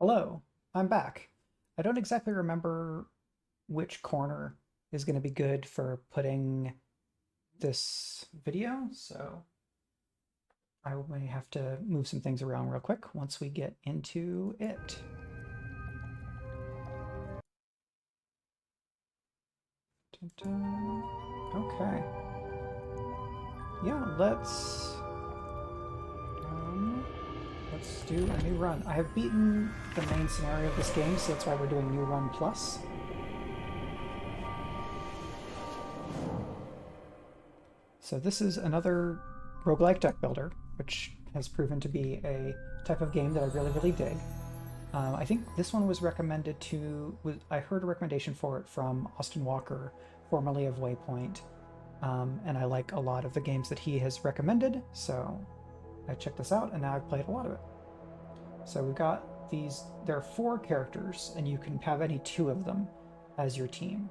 Hello, I'm back. I don't exactly remember which corner is going to be good for putting this video, so I may have to move some things around real quick once we get into it. Dun, dun. Okay. Yeah, um, let's do a new run. I have beaten the main scenario of this game, so that's why we're doing New Run Plus. So this is another roguelike deck builder, which has proven to be a type of game that I really, really dig. I think this one was recommended I heard a recommendation for it from Austin Walker, formerly of Waypoint, and I like a lot of the games that he has recommended, so I checked this out, and now I've played a lot of it. So we've got there are four characters, and you can have any two of them as your team.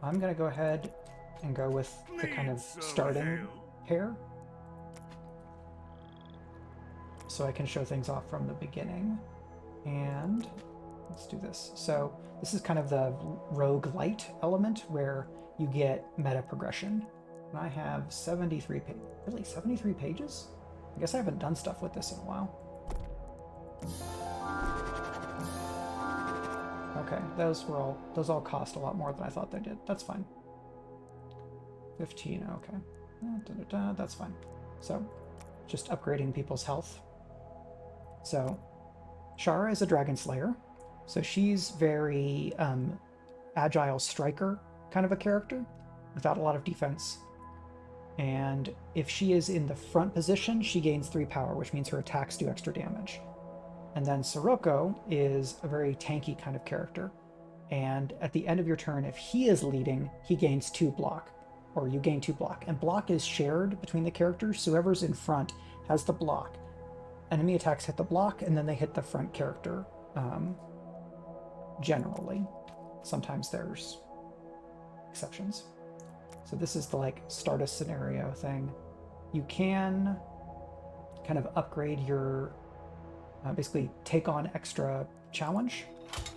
I'm going to go ahead and go with the kind of starting pair, so I can show things off from the beginning. And let's do this. So this is kind of the roguelite element where you get meta progression. And I have 73 pages. Really, 73 pages? I guess I haven't done stuff with this in a while. Okay, those all cost a lot more than I thought they did. That's fine. 15, okay. That's fine. So, just upgrading people's health. So, Shara is a dragon slayer, so she's very agile striker kind of a character without a lot of defense. And if she is in the front position, she gains 3 power, which means her attacks do extra damage. And then Sirocco is a very tanky kind of character. And at the end of your turn, if he is leading, he gains 2 block, or you gain 2 block. And block is shared between the characters, so whoever's in front has the block. Enemy attacks hit the block, and then they hit the front character, generally. Sometimes there's exceptions. So this is the like start a scenario thing. You can kind of upgrade your, basically take on extra challenge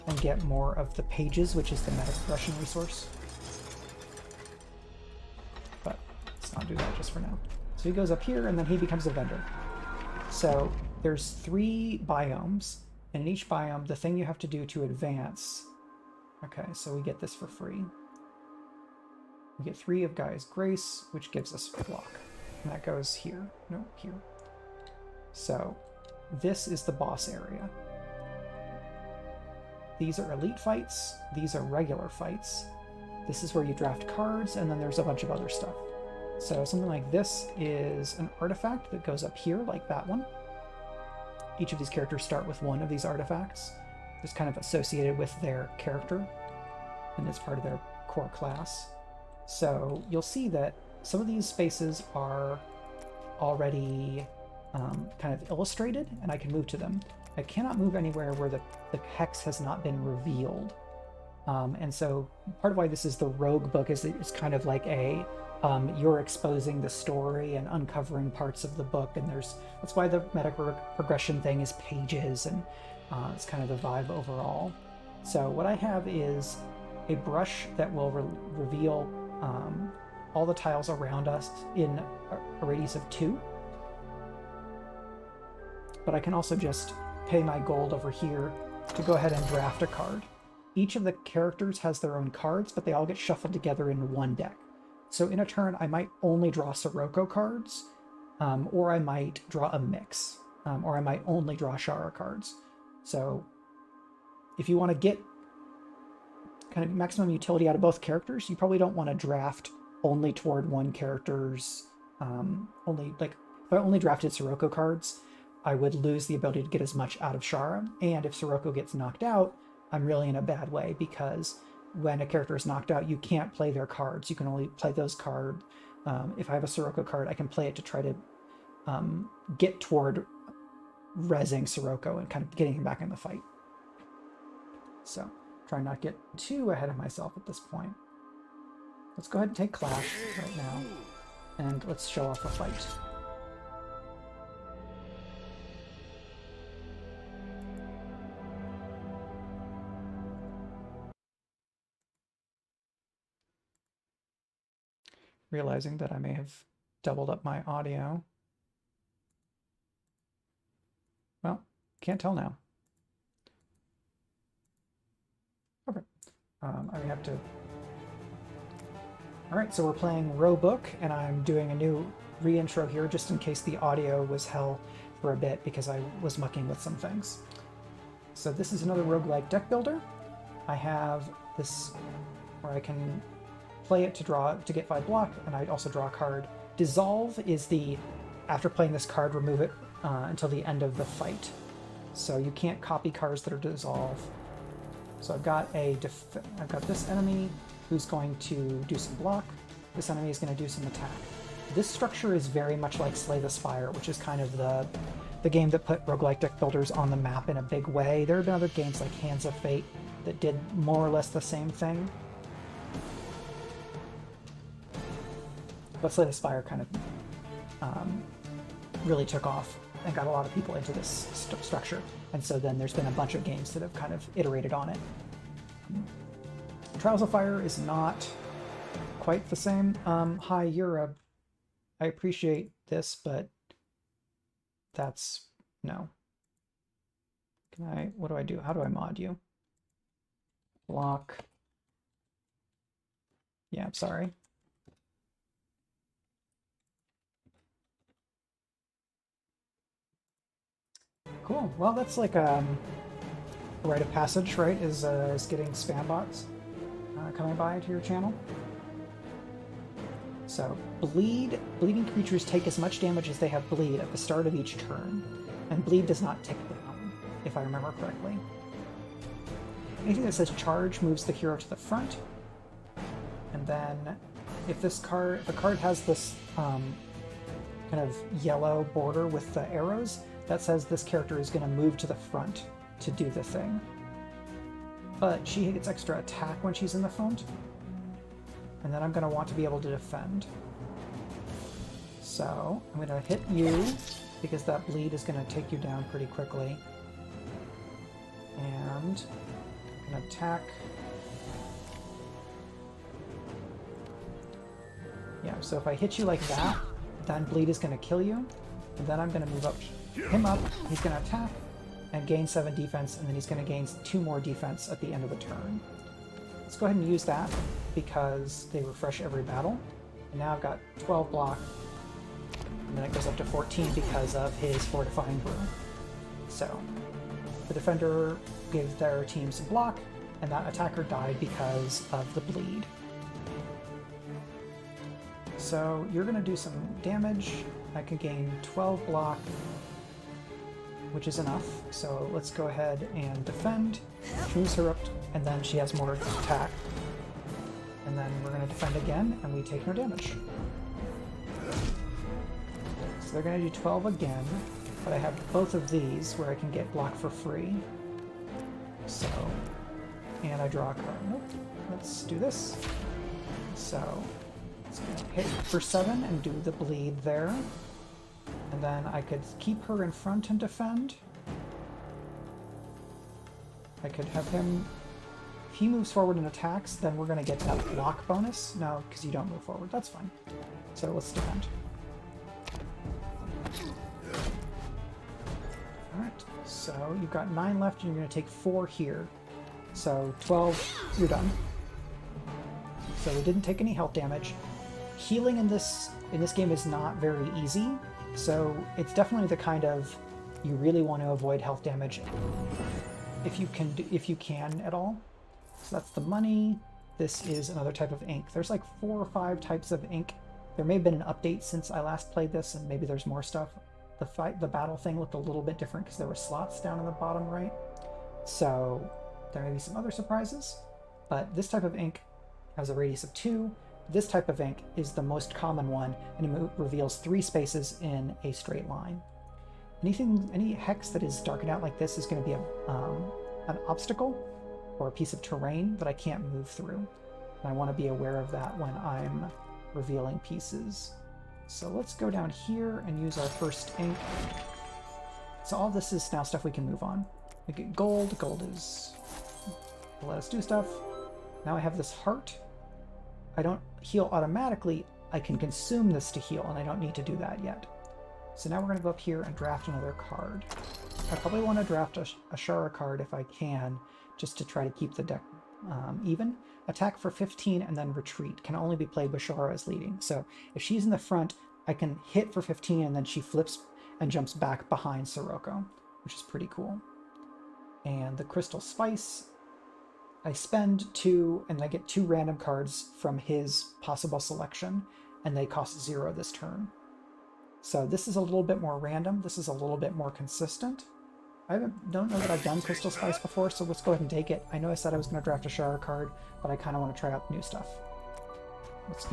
and get more of the pages, which is the meta progression resource. But let's not do that just for now. So he goes up here, and then he becomes a vendor. So there's 3 biomes, and in each biome, the thing you have to do to advance. Okay, so we get this for free. We get 3 of Gaia's Grace, which gives us block. And that goes here. No, here. So this is the boss area. These are elite fights. These are regular fights. This is where you draft cards, and then there's a bunch of other stuff. So something like this is an artifact that goes up here, like that one. Each of these characters start with 1 of these artifacts, just kind of associated with their character, and it's part of their core class. So you'll see that some of these spaces are already kind of illustrated, and I can move to them. I cannot move anywhere where the hex has not been revealed. And so part of why this is the Roguebook is it's kind of like you're exposing the story and uncovering parts of the book, and that's why the meta progression thing is pages, and it's kind of the vibe overall. So what I have is a brush that will reveal all the tiles around us in a radius of 2. But I can also just pay my gold over here to go ahead and draft a card. Each of the characters has their own cards, but they all get shuffled together in one deck. So in a turn, I might only draw Sirocco cards, or I might draw a mix, or I might only draw Shara cards. So if you want to get kind of maximum utility out of both characters, you probably don't want to draft only toward one character's, if I only drafted Sirocco cards, I would lose the ability to get as much out of Shara, and if Sirocco gets knocked out, I'm really in a bad way, because when a character is knocked out, you can't play their cards. You can only play those cards. If I have a Sirocco card, I can play it to try to get toward rezzing Sirocco and kind of getting him back in the fight. So, try not to get too ahead of myself at this point. Let's go ahead and take Clash right now, and let's show off a fight. . realizing that I may have doubled up my audio. Well, can't tell now. Okay. I have to... Alright, so we're playing Roguebook, and I'm doing a new reintro here just in case the audio was hell for a bit because I was mucking with some things. So this is another roguelike deck builder. I have this where I can play it to get 5 block, and I also draw a card. Dissolve is the, after playing this card, remove it until the end of the fight. So you can't copy cards that are dissolve. So I've got this enemy who's going to do some block. This enemy is going to do some attack. This structure is very much like Slay the Spire, which is kind of the game that put roguelike deck builders on the map in a big way. There have been other games like Hands of Fate that did more or less the same thing. But Slay the Spire kind of really took off and got a lot of people into this structure. And so then there's been a bunch of games that have kind of iterated on it. Trials of Fire is not quite the same. Hi, Europe. I appreciate this, but that's... no. What do I do? How do I mod you? Block. Yeah, I'm sorry. Cool. Well, that's like a rite of passage, right? Is getting spam bots coming by to your channel. So, bleeding creatures take as much damage as they have bleed at the start of each turn, and bleed does not tick down, if I remember correctly. Anything that says charge moves the hero to the front, and then if the card has this kind of yellow border with the arrows, that says this character is going to move to the front to do the thing. But she gets extra attack when she's in the front, and then I'm going to want to be able to defend. So I'm going to hit you, because that bleed is going to take you down pretty quickly. And I'm going to attack. Yeah, so if I hit you like that, then bleed is going to kill you. And then I'm going to move him up, he's going to attack, and gain 7 defense, and then he's going to gain 2 more defense at the end of the turn. Let's go ahead and use that, because they refresh every battle. And now I've got 12 block, and then it goes up to 14 because of his Fortifying Brew. So, the defender gave their team some block, and that attacker died because of the bleed. So, you're going to do some damage. I can gain 12 block, which is enough. So let's go ahead and defend. She moves her up, and then she has more attack. And then we're going to defend again, and we take no damage. So they're going to do 12 again, but I have both of these where I can get block for free. So, and I draw a card. Nope. Let's do this. So, let's hit for 7 and do the bleed there. And then I could keep her in front and defend. I could have him... If he moves forward and attacks, then we're going to get that block bonus. No, because you don't move forward. That's fine. So let's defend. Alright, so you've got 9 left, and you're going to take 4 here. So 12, you're done. So we didn't take any health damage. Healing in this game is not very easy. So it's definitely the kind of, you really want to avoid health damage if you can at all. So that's the money. This is another type of ink. There's like 4 or 5 types of ink. There may have been an update since I last played this, and maybe there's more stuff. The battle thing looked a little bit different because there were slots down in the bottom right. So there may be some other surprises. But this type of ink has a radius of 2. This type of ink is the most common one, and it reveals 3 spaces in a straight line. Any hex that is darkened out like this is going to be an obstacle or a piece of terrain that I can't move through. And I want to be aware of that when I'm revealing pieces. So let's go down here and use our first ink. So all this is now stuff we can move on. We get gold. Gold is... let us do stuff. Now I have this heart. I don't heal automatically I can consume this to heal, and I don't need to do that yet. So now we're going to go up here and draft another card. I probably want to draft a Shara card if I can, just to try to keep the deck even. Attack for 15 and then retreat. Can only be played with Shara as leading. So if she's in the front, I can hit for 15 and then she flips and jumps back behind Sirocco, which is pretty cool. And the Crystal Spice, I spend 2 and I get 2 random cards from his possible selection, and they cost 0 this turn. So this is a little bit more random. This is a little bit more consistent. I don't know that I've done Crystal Spice before, so let's go ahead and take it. I know I said I was going to draft a Shara card, but I kind of want to try out new stuff. Let's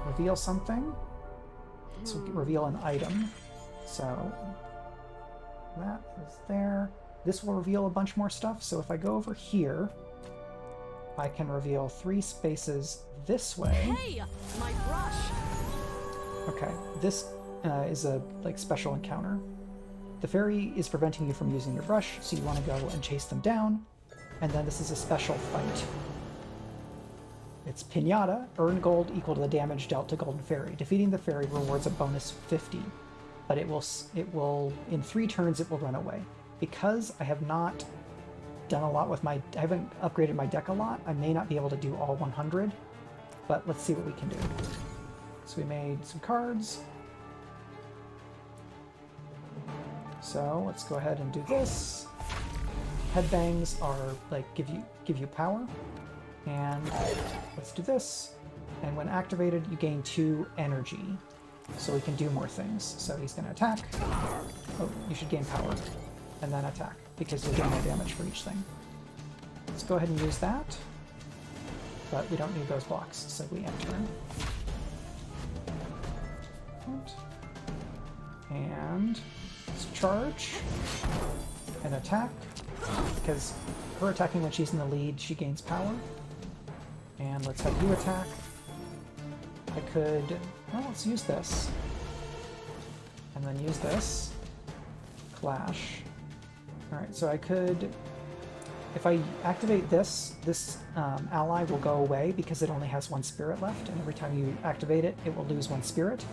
reveal something. Let's reveal an item. So that is there. This will reveal a bunch more stuff. So if I go over here, I can reveal 3 spaces this way. Hey, my brush. Okay, this is a special encounter. The fairy is preventing you from using your brush, so you want to go and chase them down. And then this is a special fight. It's Pinata. Earn gold equal to the damage dealt to Golden Fairy. Defeating the fairy rewards a bonus 50. But it will in 3 turns it will run away. Because I have not done a lot with I haven't upgraded my deck a lot, I may not be able to do all 100. But let's see what we can do. So we made some cards. So let's go ahead and do this. Headbangs are give you power. And let's do this. And when activated, you gain 2 energy. So we can do more things. So he's going to attack. Oh, you should gain power. And then attack, because you'll get more damage for each thing. Let's go ahead and use that. But we don't need those blocks, so we enter. And let's charge and attack, because her attacking when she's in the lead, she gains power. And let's have you attack. I could, well, let's use this. And then use this. Clash. Alright, so I could, if I activate this ally will go away because it only has 1 spirit left, and every time you activate it, it will lose 1 spirit.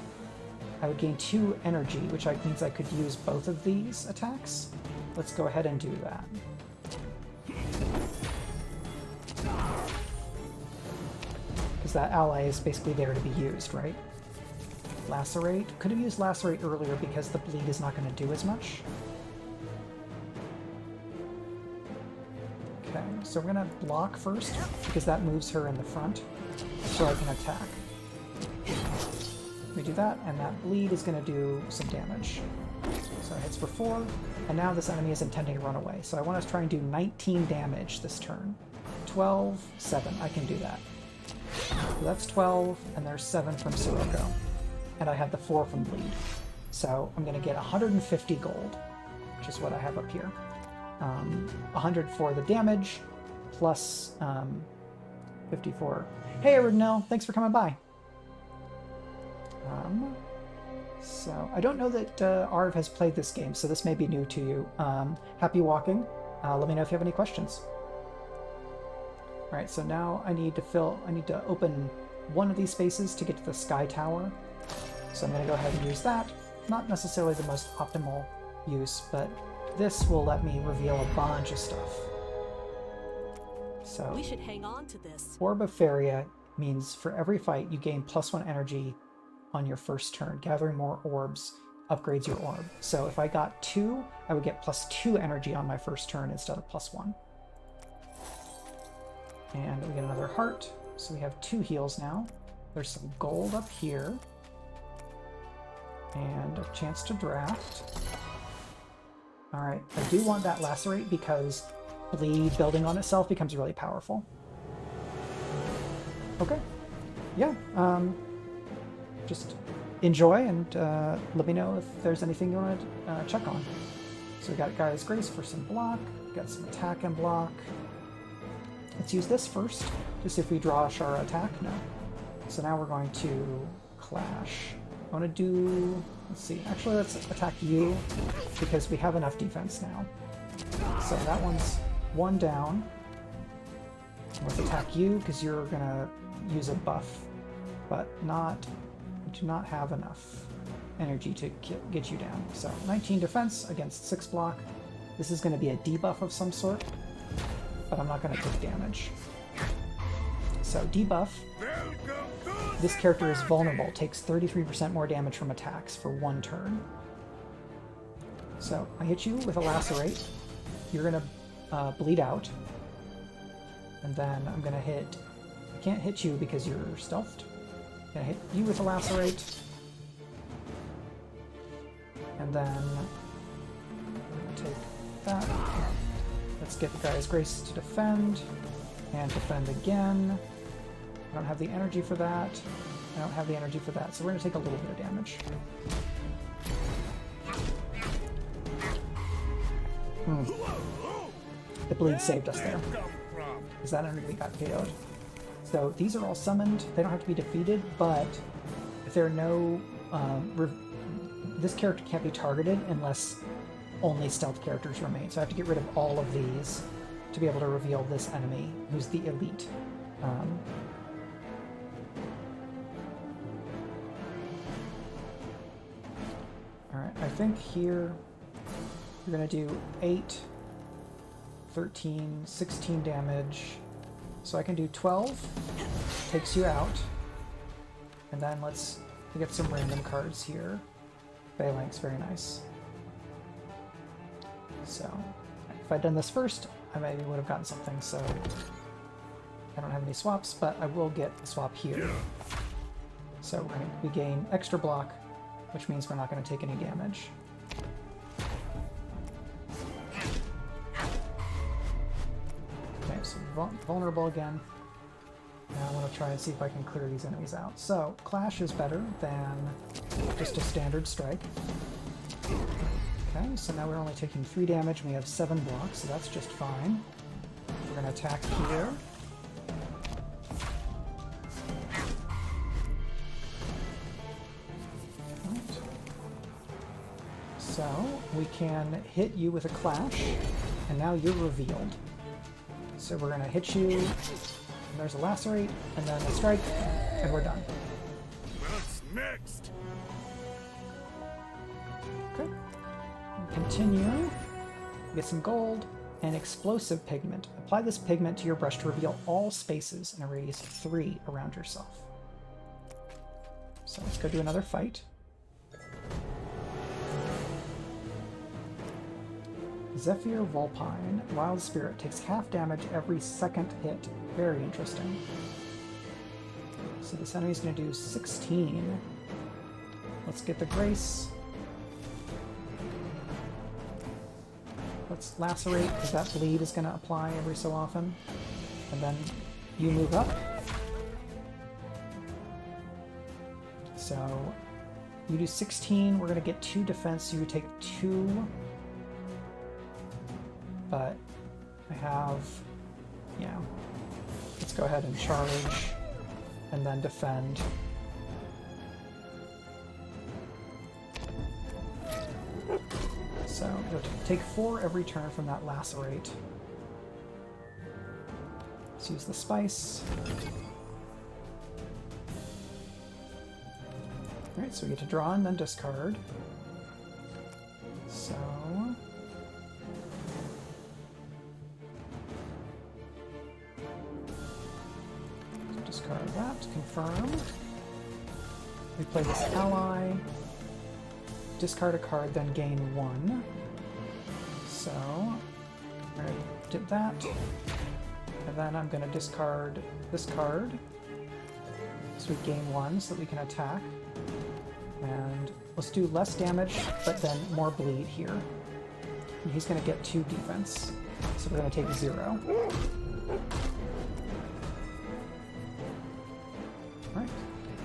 I would gain 2 energy, which means I could use both of these attacks. Let's go ahead and do that. Because that ally is basically there to be used, right? Lacerate. Could have used Lacerate earlier because the bleed is not going to do as much. Okay, so we're going to block first, because that moves her in the front, so I can attack. We do that, and that bleed is going to do some damage. So it hits for 4, and now this enemy is intending to run away. So I want to try and do 19 damage this turn. 12, 7, I can do that. So that's 12, and there's 7 from Sirocco. And I have the 4 from bleed. So I'm going to get 150 gold, which is what I have up here. 100 for the damage, plus 54. Hey, Aridnell, thanks for coming by. So I don't know that Arv has played this game, so this may be new to you. Happy walking. Let me know if you have any questions. All right, so now I need to open one of these spaces to get to the Sky Tower. So I'm going to go ahead and use that. Not necessarily the most optimal use, but this will let me reveal a bunch of stuff. So We should hang on to this. Orb of Faria means for every fight you gain +1 energy on your first turn. Gathering more orbs upgrades your orb. So if I got 2, I would get +2 energy on my first turn instead of +1. And we get another heart. So we have 2 heals now. There's some gold up here. And a chance to draft. Alright, I do want that Lacerate because bleed building on itself becomes really powerful. Okay. Yeah, just enjoy and let me know if there's anything you want to check on. So we got Gaia's Grace for some block, got some attack and block. Let's use this first to see if we draw a Shara attack. No. So now we're going to clash. I want to do, let's see, actually let's attack you because we have enough defense now. So that one's 1 down. Let's attack you because you're going to use a buff, but not do not have enough energy to get you down. So 19 defense against 6 block. This is going to be a debuff of some sort, but I'm not going to take damage. So debuff. This character is vulnerable, takes 33% more damage from attacks for 1 turn. So I hit you with a lacerate. You're going to bleed out. And then I'm going to hit... I can't hit you because you're stealthed. I'm going to hit you with a lacerate. And then I'm going to take that. Let's get the guy's grace to defend. And defend again. I don't have the energy for that. I don't have the energy for that. So we're going to take a little bit of damage. The bleed saved us there, because that enemy got KO'd. So these are all summoned. They don't have to be defeated, but if there are no... this character can't be targeted unless only stealth characters remain. So I have to get rid of all of these to be able to reveal this enemy, who's the elite. Alright, I think here we're going to do 8, 13, 16 damage. So I can do 12, takes you out. And then let's get some random cards here. Phalanx, very nice. So, if I'd done this first, I maybe would have gotten something, so I don't have any swaps, but I will get a swap here. So we gain extra block, which means we're not going to take any damage. Okay, so vulnerable again. Now I want to try and see if I can clear these enemies out. So, Clash is better than just a standard strike. Okay, so now we're only taking 3 damage and we have 7 blocks, so that's just fine. We're going to attack here. Right. So, we can hit you with a Clash, and now you're revealed. So we're going to hit you, and there's a lacerate, and then a strike, and we're done. What's next? Okay. Continue. Get some gold and explosive pigment. Apply this pigment to your brush to reveal all spaces in a radius of 3 around yourself. So let's go do another fight. Zephyr Vulpine, Wild Spirit, takes half damage every second hit. Very interesting. So this enemy's going to do 16. Let's get the Grace. Let's lacerate, because that bleed is going to apply every so often. And then you move up. So you do 16, we're going to get 2 defense, so you take 2. But I have, yeah, let's go ahead and charge and then defend. So you'll take 4 every turn from that lacerate. Let's use the spice. Alright, so we get to draw and then discard. So discard that, confirm. We play this ally, discard a card, then gain 1. So, I did that. And then I'm going to discard this card. So we gain 1 so that we can attack. And let's do less damage, but then more bleed here. And he's going to get 2 defense. So we're going to take 0. Alright,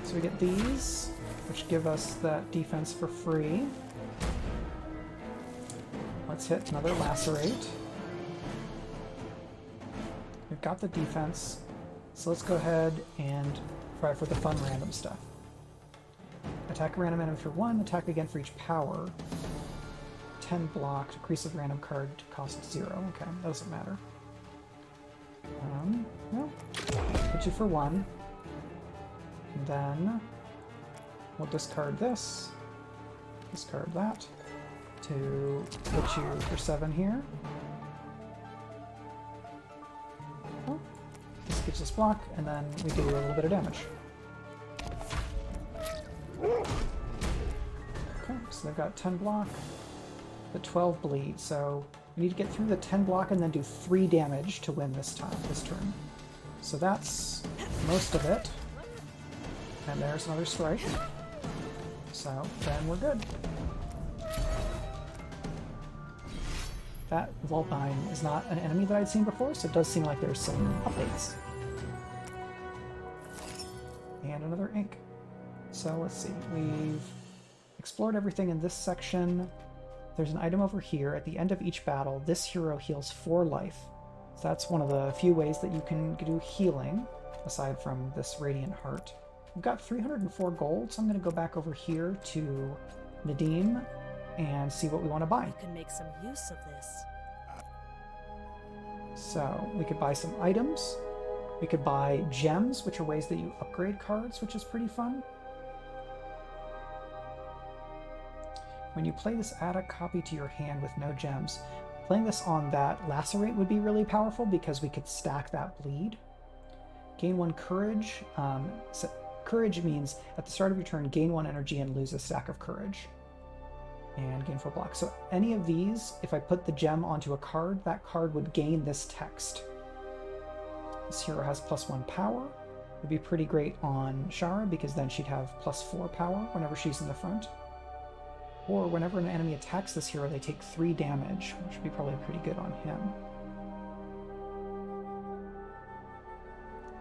so we get these, which give us that defense for free. Let's hit another lacerate. We've got the defense, so let's go ahead and try for the fun random stuff. Attack a random enemy for 1, attack again for each power. 10 block, decrease of random card to cost 0. Okay, that doesn't matter. Well, hit you for 1. And then We'll discard this, discard that, to hit you for 7 here. Oh, this gives us block, and then we do a little bit of damage. Okay, so they've got 10 block, but 12 bleed, so we need to get through the 10 block and then do 3 damage to win this turn. So that's most of it. And there's another strike. So then we're good. That Vulpine is not an enemy that I'd seen before, so it does seem like there's some updates. And another ink. So let's see, we've explored everything in this section. There's an item over here. At the end of each battle, this hero heals 4 life. So that's one of the few ways that you can do healing, aside from this Radiant Heart. We've got 304 gold, so I'm going to go back over here to Nadim and see what we want to buy. You can make some use of this. So we could buy some items. We could buy gems, which are ways that you upgrade cards, which is pretty fun. When you play this, add a copy to your hand with no gems. Playing this on that Lacerate would be really powerful because we could stack that bleed. Gain 1 courage. Courage means at the start of your turn, gain 1 energy and lose a stack of courage. And gain 4 block. So any of these, if I put the gem onto a card, that card would gain this text. This hero has +1 power. Would be pretty great on Shara because then she'd have +4 power whenever she's in the front. Or whenever an enemy attacks this hero, they take 3 damage, which would be probably pretty good on him.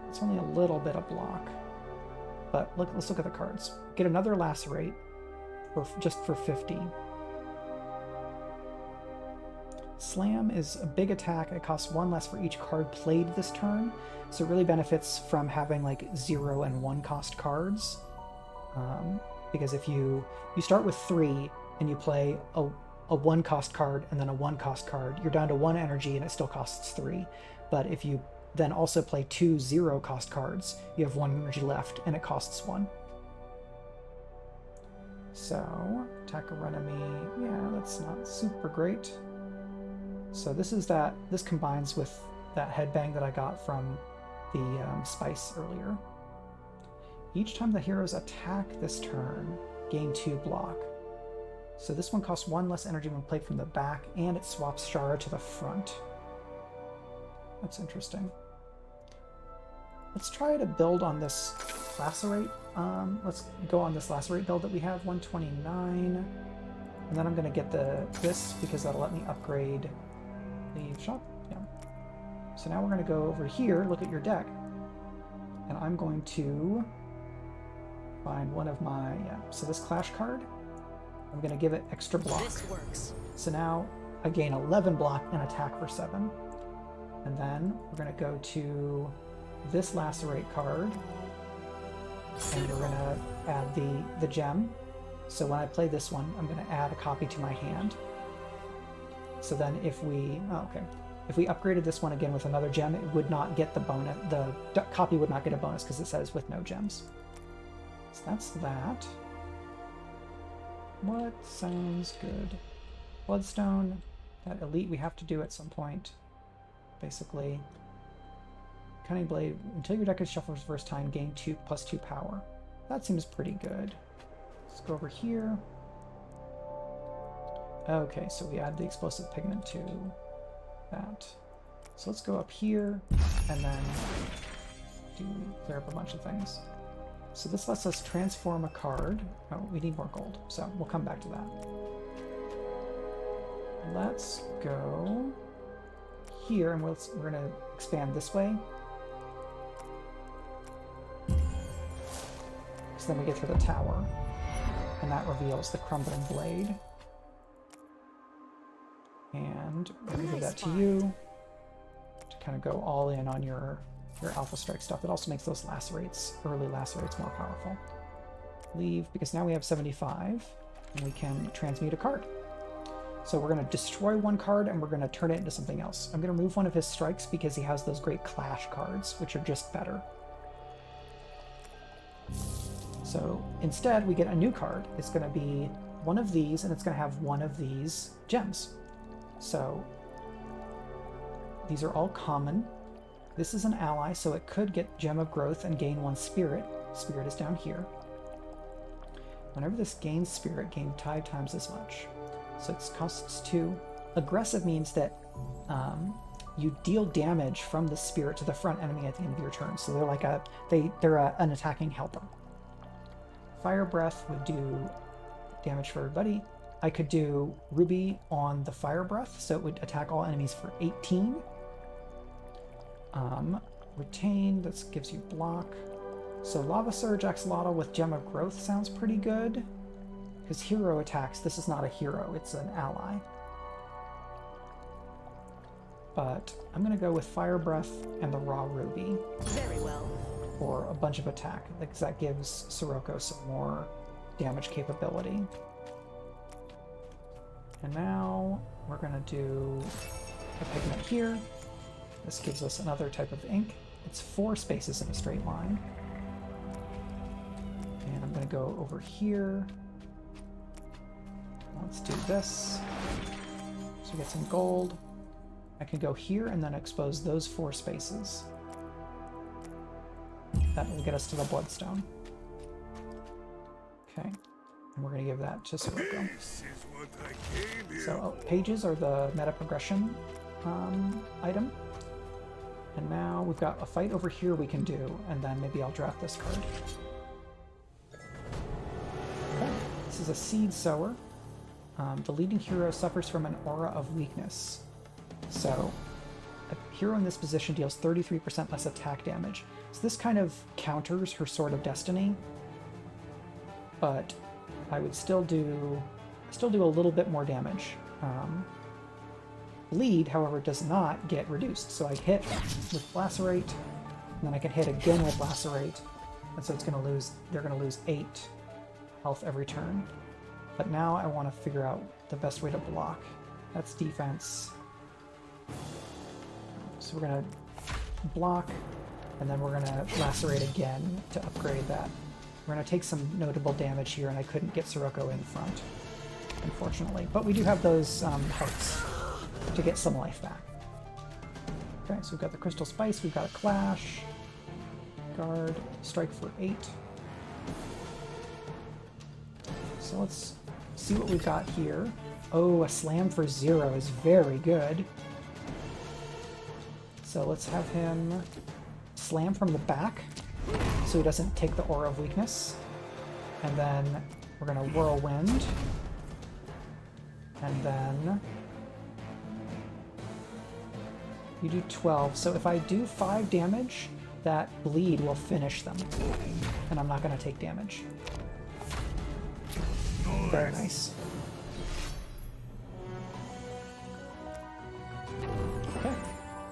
It's only a little bit of block. But let's look at the cards. Get another Lacerate just for 50. Slam is a big attack. It costs 1 less for each card played this turn, so it really benefits from having like 0 and 1 cost cards. Because if you start with 3 and you play a 1 cost card and then a 1 cost card, you're down to 1 energy and it still costs 3. But if you then also play 2 0 cost cards, you have 1 energy left and it costs 1. So, attack a enemy, yeah, that's not super great. So this combines with that headbang that I got from the spice earlier. Each time the heroes attack this turn, gain 2 block. So this one costs 1 less energy when played from the back, and it swaps Shara to the front. That's interesting. Let's try to build on this Lacerate. Let's go on this Lacerate build that we have, 129. And then I'm going to get this because that'll let me upgrade the shop. Yeah. So now we're going to go over here, look at your deck. And I'm going to find one of my, so this Clash card, I'm going to give it extra block. This works. So now I gain 11 block and attack for 7. And then we're going to go to this Lacerate card, and we're going to add the gem. So when I play this one, I'm going to add a copy to my hand. So then if we, if we upgraded this one again with another gem, it would not get the bonus, the copy would not get a bonus because it says with no gems. So that's that. What sounds good? Bloodstone, that elite we have to do at some point. Basically, Cunning Blade, until your deck is shuffled for the first time, gain 2+2 power. That seems pretty good. Let's go over here. Okay, so we add the explosive pigment to that. So let's go up here and then clear up a bunch of things. So this lets us transform a card. Oh, we need more gold, so we'll come back to that. Let's go here, and we're going to expand this way. So then we get to the tower, and that reveals the crumbling blade. And we're going to give that to you to kind of go all in on your Alpha Strike stuff. It also makes those Lacerates, early Lacerates, more powerful. Leave, because now we have 75, and we can transmute a card. So we're going to destroy one card, and we're going to turn it into something else. I'm going to remove one of his strikes because he has those great Clash cards, which are just better. So instead, we get a new card. It's going to be one of these, and it's going to have one of these gems. So these are all common. This is an ally, so it could get Gem of Growth and gain 1 spirit. Spirit is down here. Whenever this gains spirit, gain 5 times as much. So it costs 2. Aggressive means that you deal damage from the spirit to the front enemy at the end of your turn. So they're like an attacking helper. Fire Breath would do damage for everybody. I could do Ruby on the Fire Breath, so it would attack all enemies for 18. Retain, this gives you block. So Lava Surge Axolotl with Gem of Growth sounds pretty good. Because hero attacks, this is not a hero, it's an ally. But I'm going to go with Fire Breath and the Raw Ruby. Very well. For a bunch of attack, because that gives Sirocco some more damage capability. And now we're going to do a pigment here. This gives us another type of ink. It's 4 spaces in a straight line. And I'm going to go over here. Let's do this. So we get some gold. I can go here and then expose those 4 spaces. That will get us to the bloodstone. Okay. And we're going to give that to Sirocco. So pages are the meta progression item. And now we've got a fight over here we can do, and then maybe I'll draft this card. Okay. This is a Seed Sower. The leading hero suffers from an aura of weakness. So a hero in this position deals 33% less attack damage. So this kind of counters her Sword of Destiny, but I would still do a little bit more damage. Bleed, however, does not get reduced. So I hit with Lacerate, and then I can hit again with Lacerate, and so they're gonna lose 8 health every turn. But now I want to figure out the best way to block. That's defense. So we're gonna block, and then we're gonna Lacerate again to upgrade that. We're gonna take some notable damage here, and I couldn't get Sirocco in front, unfortunately. But we do have those hearts to get some life back. Okay, so we've got the Crystal Spice, we've got a Clash, Guard, Strike for 8. So let's see what we've got here. Oh, a Slam for 0 is very good. So let's have him slam from the back so he doesn't take the Aura of Weakness. And then we're going to Whirlwind. And then you do 12. So if I do 5 damage, that bleed will finish them. And I'm not going to take damage. Very nice. Okay.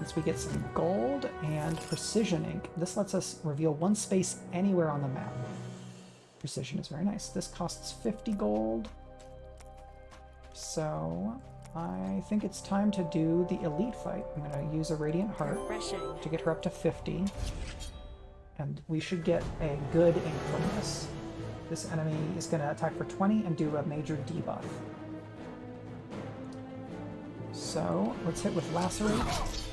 Once we get some gold and Precision Ink, this lets us reveal 1 space anywhere on the map. Precision is very nice. This costs 50 gold. So I think it's time to do the elite fight. I'm going to use a Radiant Heart to get her up to 50. And we should get a good ink from this. This enemy is going to attack for 20 and do a major debuff. So let's hit with Lacerate.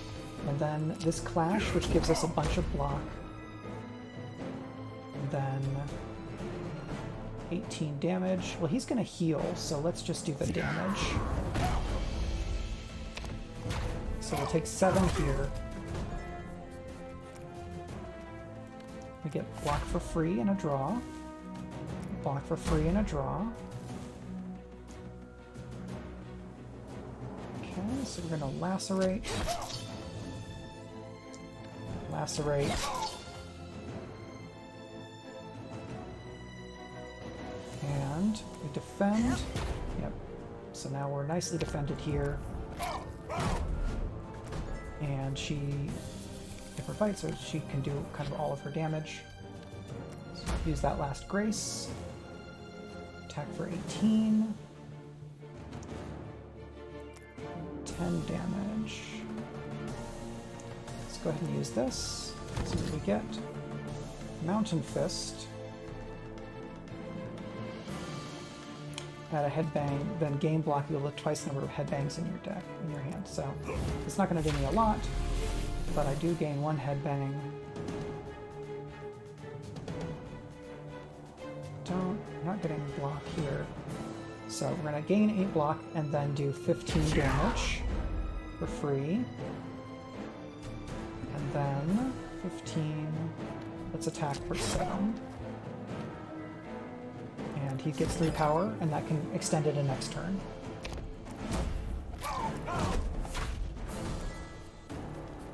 And then this Clash, which gives us a bunch of block. And then 18 damage. Well, he's going to heal, so let's just do the damage. So we'll take 7 here. We get block for free and a draw. Block for free and a draw. Okay, so we're going to Lacerate. Lacerate. And we defend. Yep. So now we're nicely defended here. And she, if her fight, so she can do kind of all of her damage. So use that last Grace. Attack for 18. 10 damage. Let's go ahead and use this. See what we get. Mountain Fist. at a headbang, then gain block equal to twice the number of headbangs in your deck, in your hand. So it's not going to do me a lot, but I do gain 1 headbang. Not getting block here. So we're going to gain 8 block and then do 15 damage for free. And then 15, let's attack for 7. And he gets 3 power, and that can extend it in next turn.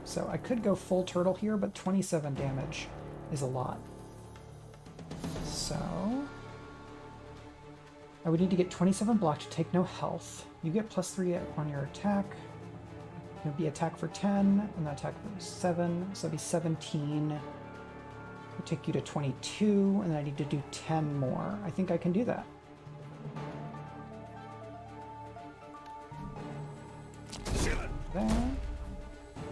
So I could go full turtle here, but 27 damage is a lot. So I would need to get 27 block to take no health. You get +3 on your attack. It would be attack for 10, and then attack for 7, so that'd be 17. Would take you to 22, and then I need to do 10 more. I think I can do that. There.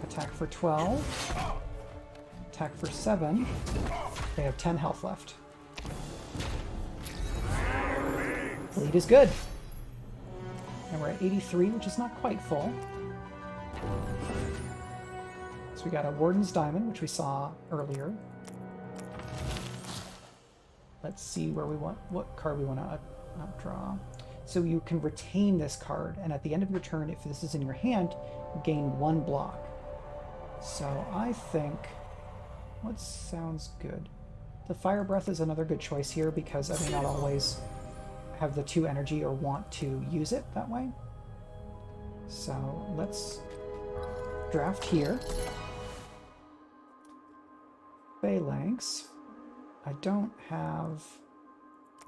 Attack for 12. Attack for 7. They have 10 health left. Bleed is good. And we're at 83, which is not quite full. So we got a Warden's Diamond, which we saw earlier. Let's see where we want, what card we want to draw. So you can retain this card, and at the end of your turn, if this is in your hand, gain 1 block. So I think, what sounds good? The Fire Breath is another good choice here because I may not always have the 2 energy or want to use it that way. So let's draft here. Phalanx. We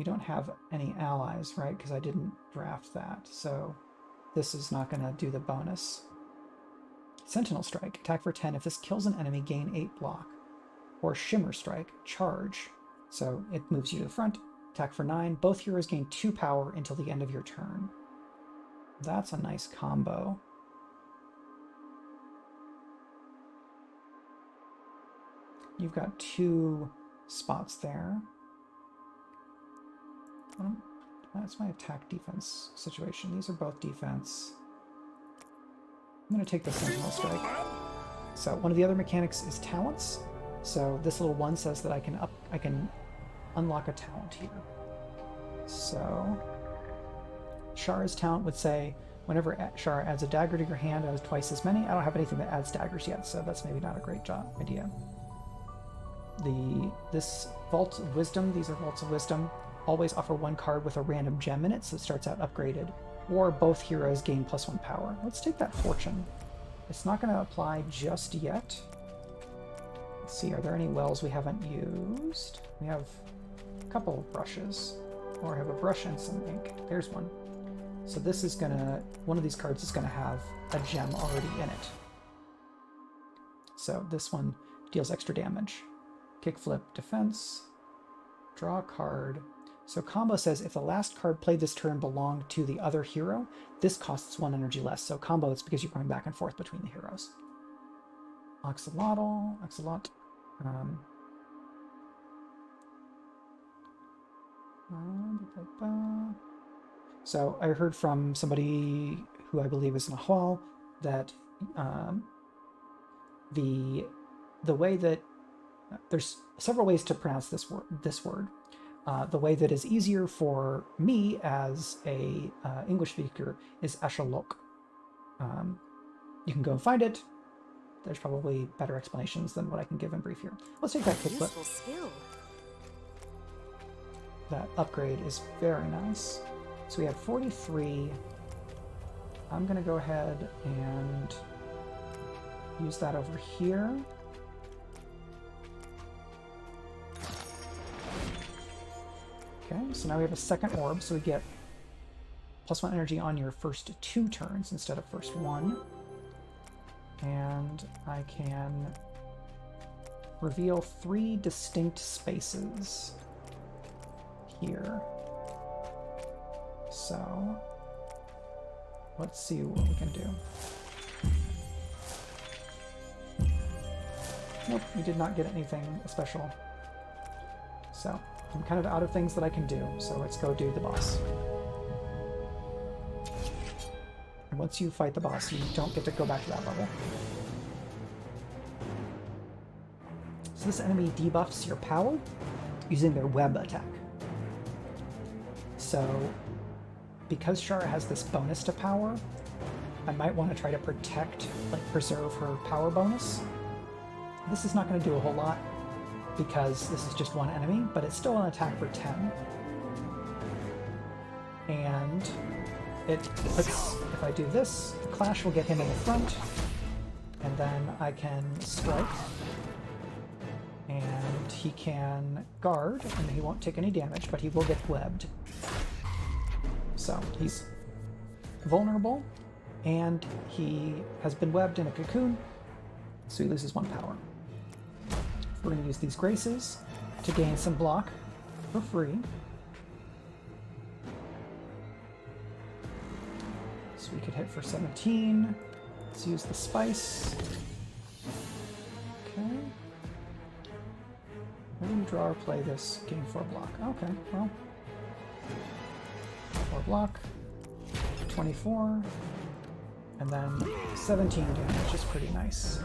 don't have any allies, right? Because I didn't draft that. So this is not going to do the bonus. Sentinel Strike. Attack for 10. If this kills an enemy, gain 8 block. Or Shimmer Strike. Charge. So it moves you to the front. Attack for 9. Both heroes gain 2 power until the end of your turn. That's a nice combo. You've got 2 spots there. That's my attack defense situation. These are both defense. I'm going to take the Sentinel Strike. So one of the other mechanics is talents. So this little one says that I can unlock a talent here. So Shara's talent would say whenever Shara adds a dagger to your hand, adds twice as many. I don't have anything that adds daggers yet, so that's maybe not a great idea. This Vault of Wisdom, these are Vaults of Wisdom, always offer 1 card with a random gem in it, so it starts out upgraded. Or both heroes gain +1 power. Let's take that Fortune. It's not going to apply just yet. Let's see, are there any wells we haven't used? We have a couple of brushes. Or I have a brush and some ink. There's one. So this is one of these cards is going to have a gem already in it. So this one deals extra damage. Kickflip, defense, draw a card. So combo says if the last card played this turn belonged to the other hero, this costs 1 energy less. So combo, it's because you're going back and forth between the heroes. Oxalotl. So I heard from somebody who I believe is Nahwal that the way that there's several ways to pronounce this word. The way that is easier for me as a English speaker is Ashalok. You can go and find it. There's probably better explanations than what I can give in brief here. Let's take that kickflip. Useful skill. That upgrade is very nice. So we have 43. I'm going to go ahead and use that over here. Okay, so now we have a second orb, so we get +1 energy on your first 2 turns instead of first 1. And I can reveal 3 distinct spaces here. So let's see what we can do. Nope, we did not get anything special. So I'm kind of out of things that I can do, so let's go do the boss. And once you fight the boss, you don't get to go back to that level. So this enemy debuffs your power using their web attack. So because Shara has this bonus to power, I might want to try to protect, like preserve her power bonus. This is not going to do a whole lot because this is just one enemy, but it's still an attack for 10. And it puts, if I do this, the clash will get him in the front, and then I can strike, and he can guard, and he won't take any damage, but he will get webbed. So he's vulnerable, and he has been webbed in a cocoon, so he loses 1 power. We're going to use these graces to gain some block for free. So we could hit for 17. Let's use the spice. Okay. Where do we draw or play this? Gain 4 block. Okay, well. 4 block. 24. And then 17 damage is pretty nice.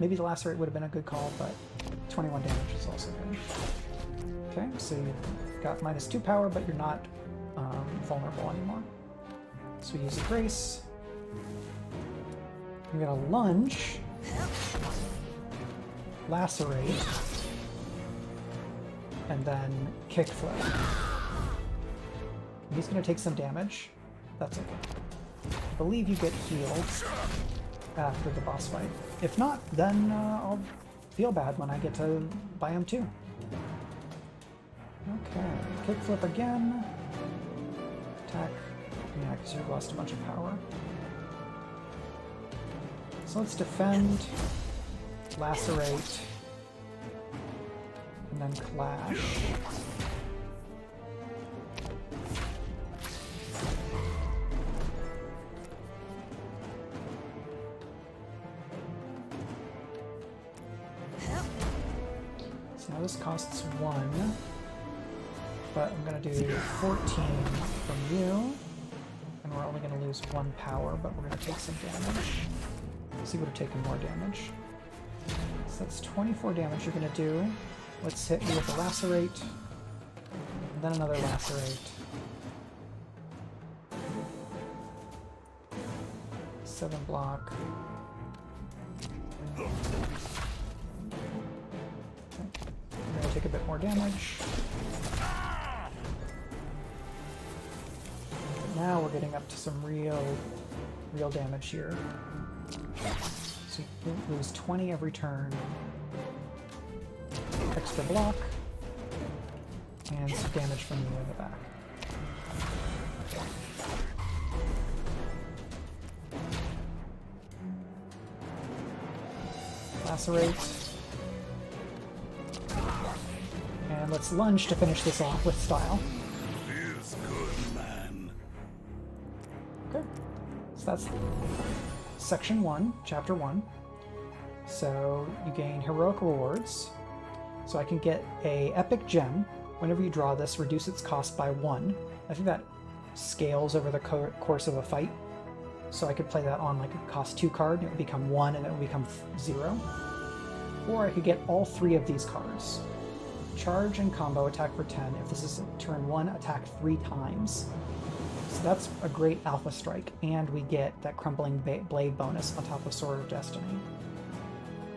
Maybe the lacerate would have been a good call, but 21 damage is also good. Okay, so you've got -2 power, but you're not vulnerable anymore. So we use a grace. We're gonna lunge, lacerate, and then kickflip. He's gonna take some damage. That's okay. I believe you get healed after the boss fight. If not, then I'll feel bad when I get to buy him too. Okay, kickflip again. Attack. Yeah, because you've lost a bunch of power. So let's defend, lacerate, and then clash. So now this costs 1, but I'm going to do 14 from you. And we're only going to lose 1 power, but we're going to take some damage. So you would have taken more damage. So that's 24 damage you're going to do. Let's hit you with a lacerate. And then another lacerate. 7 block. Okay. We're going to take a bit more damage. Now we're getting up to some real damage here. So you lose 20 every turn. Extra block. And some damage from you in the back. Lacerate. And let's lunge to finish this off with style. Feels good, man. Okay, so that's section 1, chapter 1. So you gain heroic rewards. So I can get a epic gem. Whenever you draw this, reduce its cost by 1. I think that scales over the course of a fight. So I could play that on like a cost 2 card, and it would become 1, and it would become 0. Or I could get all 3 of these cards. Charge and combo attack for 10. If this is turn 1, attack 3 times. So that's a great alpha strike, and we get that crumbling blade bonus on top of Sword of Destiny,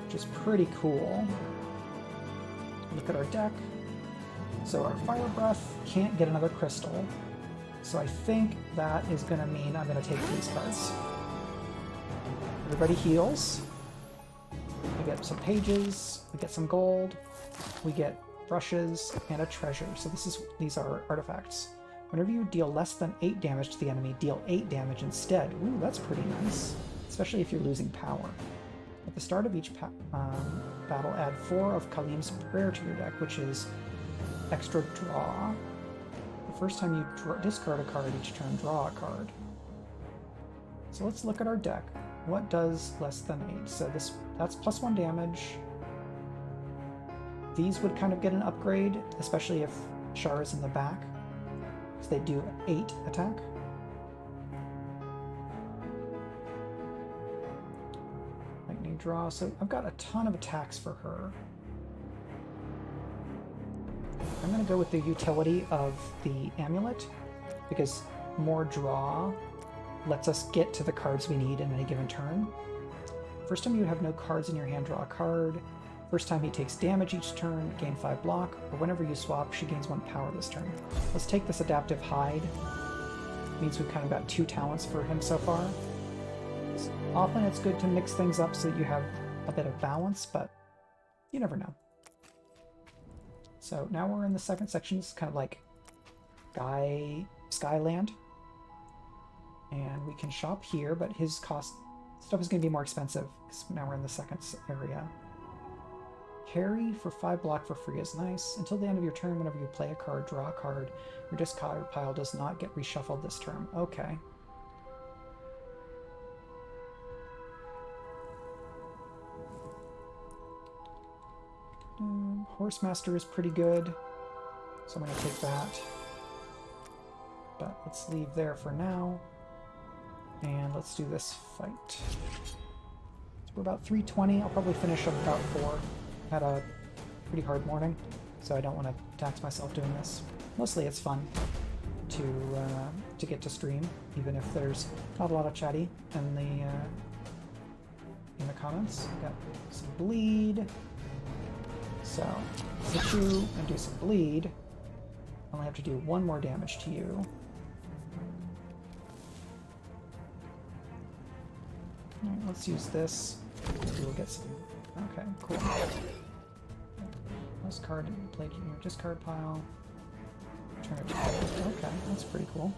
which is pretty cool. Look at our deck. So our Fire Breath can't get another crystal, so I think that is going to mean I'm going to take these cards. Everybody heals. We get some pages, we get some gold, we get brushes, and a treasure. So these are artifacts. Whenever you deal less than 8 damage to the enemy, deal 8 damage instead. Ooh, that's pretty nice, especially if you're losing power. At the start of each battle, add 4 of Kalim's Prayer to your deck, which is extra draw. The first time you discard a card each turn, draw a card. So let's look at our deck. What does less than 8? So that's +1 damage. These would kind of get an upgrade, especially if Shara's in the back, because they do 8 attack. draw. So I've got a ton of attacks for her. I'm going to go with the utility of the amulet, because more draw lets us get to the cards we need in any given turn. First time you have no cards in your hand, draw a card. First time he takes damage each turn, gain 5 block, or whenever you swap, she gains 1 power this turn. Let's take this adaptive hide. Means we've kind of got 2 talents for him so far. Often it's good to mix things up so that you have a bit of balance, but you never know. So now we're in the second section. It's kind of like Skyland. And we can shop here, but his stuff is going to be more expensive because now we're in the second area. Carry for 5 block for free is nice. Until the end of your turn, whenever you play a card, draw a card. Your discard pile does not get reshuffled this turn. Okay. Horsemaster is pretty good, so I'm going to take that. But let's leave there for now. And let's do this fight. So we're about 320. I'll probably finish up about 4. Had a pretty hard morning, so I don't want to tax myself doing this. Mostly it's fun to get to stream, even if there's not a lot of chatty in the comments. Got some bleed. So hit you and do some bleed. I only have to do 1 more damage to you. Alright, let's use this. Maybe we'll get some. Okay, cool. This card played in your discard pile. Turn it to gold. Okay, that's pretty cool.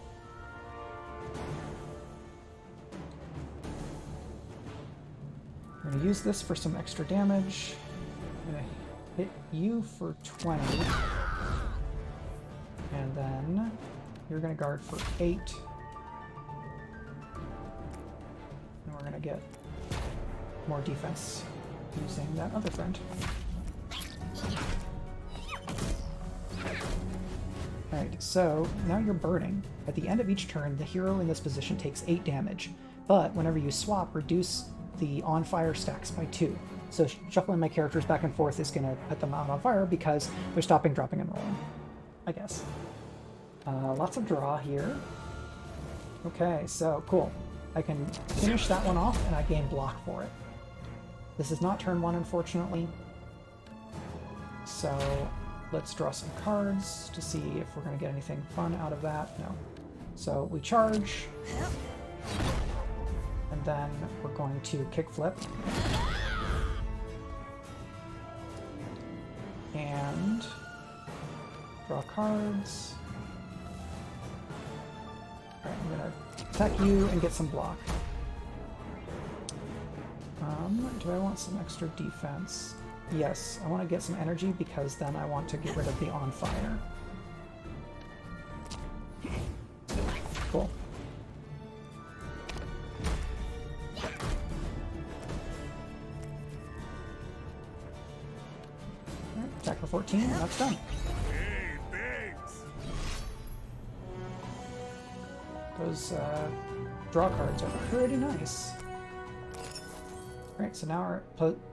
I'm going to use this for some extra damage. I'm going to hit you for 20. And then you're going to guard for 8. And we're going to get more defense using that other friend. Alright, so now you're burning. At the end of each turn, the hero in this position takes 8 damage. But whenever you swap, reduce the on-fire stacks by 2. So shuffling my characters back and forth is going to put them out on fire because they're stopping, dropping, and rolling, I guess. Lots of draw here. Okay, so cool. I can finish that one off and I gain block for it. This is not turn 1, unfortunately. So let's draw some cards to see if we're going to get anything fun out of that. No. So we charge. And then we're going to kickflip. And draw cards. Alright, I'm going to attack you and get some block. Do I want some extra defense? Yes, I want to get some energy because then I want to get rid of the on fire. Cool. Alright, attack for 14, and that's done. Hey, thanks. Those draw cards are pretty nice. Alright, so now our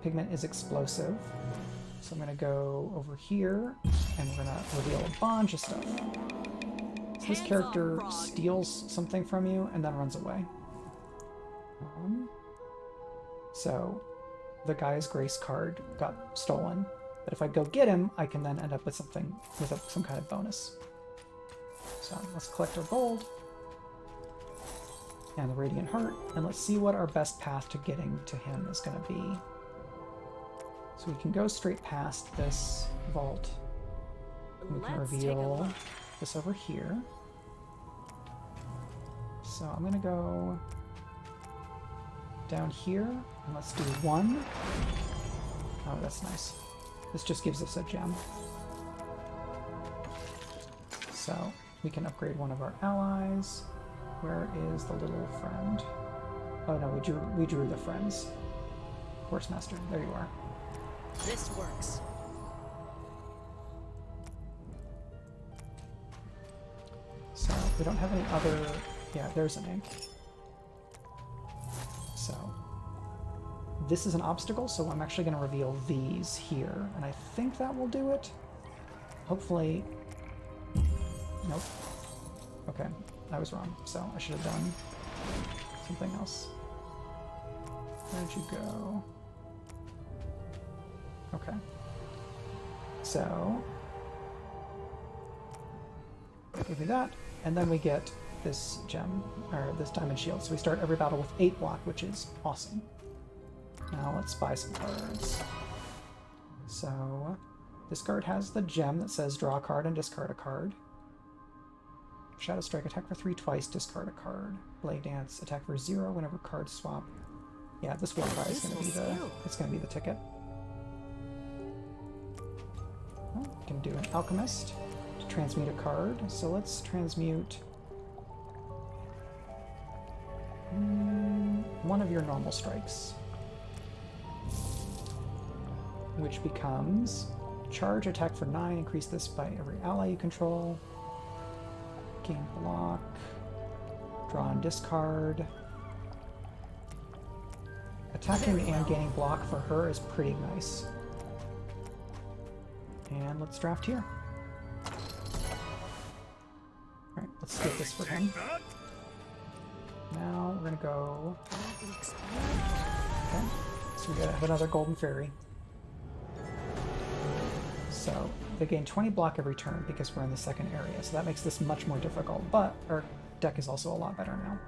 pigment is explosive. So I'm going to go over here, and we're going to reveal a bunch of stuff. So this character steals something from you, and then runs away. So the guy's grace card got stolen. But if I go get him, I can then end up with something, with some kind of bonus. So let's collect our gold. And the Radiant Heart, and let's see what our best path to getting to him is going to be. So we can go straight past this vault. We can reveal this over here. So I'm going to go down here, and let's do 1. Oh, that's nice. This just gives us a gem. So we can upgrade one of our allies. Where is the little friend? Oh no, we drew the friends. Horsemaster, there you are. This works. So we don't have any other. Yeah, there's an ink. So this is an obstacle, so I'm actually going to reveal these here, and I think that will do it. Hopefully... Nope. Okay, I was wrong, so I should have done something else. Where'd you go? Okay. So... give me that, and then we get this gem, or this diamond shield. So we start every battle with 8 block, which is awesome. Now let's buy some cards. So this card has the gem that says draw a card and discard a card. Shadow Strike, attack for 3 twice, discard a card. Blade Dance, attack for 0 whenever cards swap. Yeah, this war cry is going to be the ticket. Well, we can do an Alchemist to transmute a card. So let's transmute one of your normal strikes, which becomes charge, attack for 9, increase this by every ally you control, gain block, draw and discard. Attacking and gaining block for her is pretty nice. And let's draft here. Alright, let's get this for him. Now we're gonna go... Okay, so we gotta have another golden fairy. So they gain 20 block every turn because we're in the second area, so that makes this much more difficult, but our deck is also a lot better now.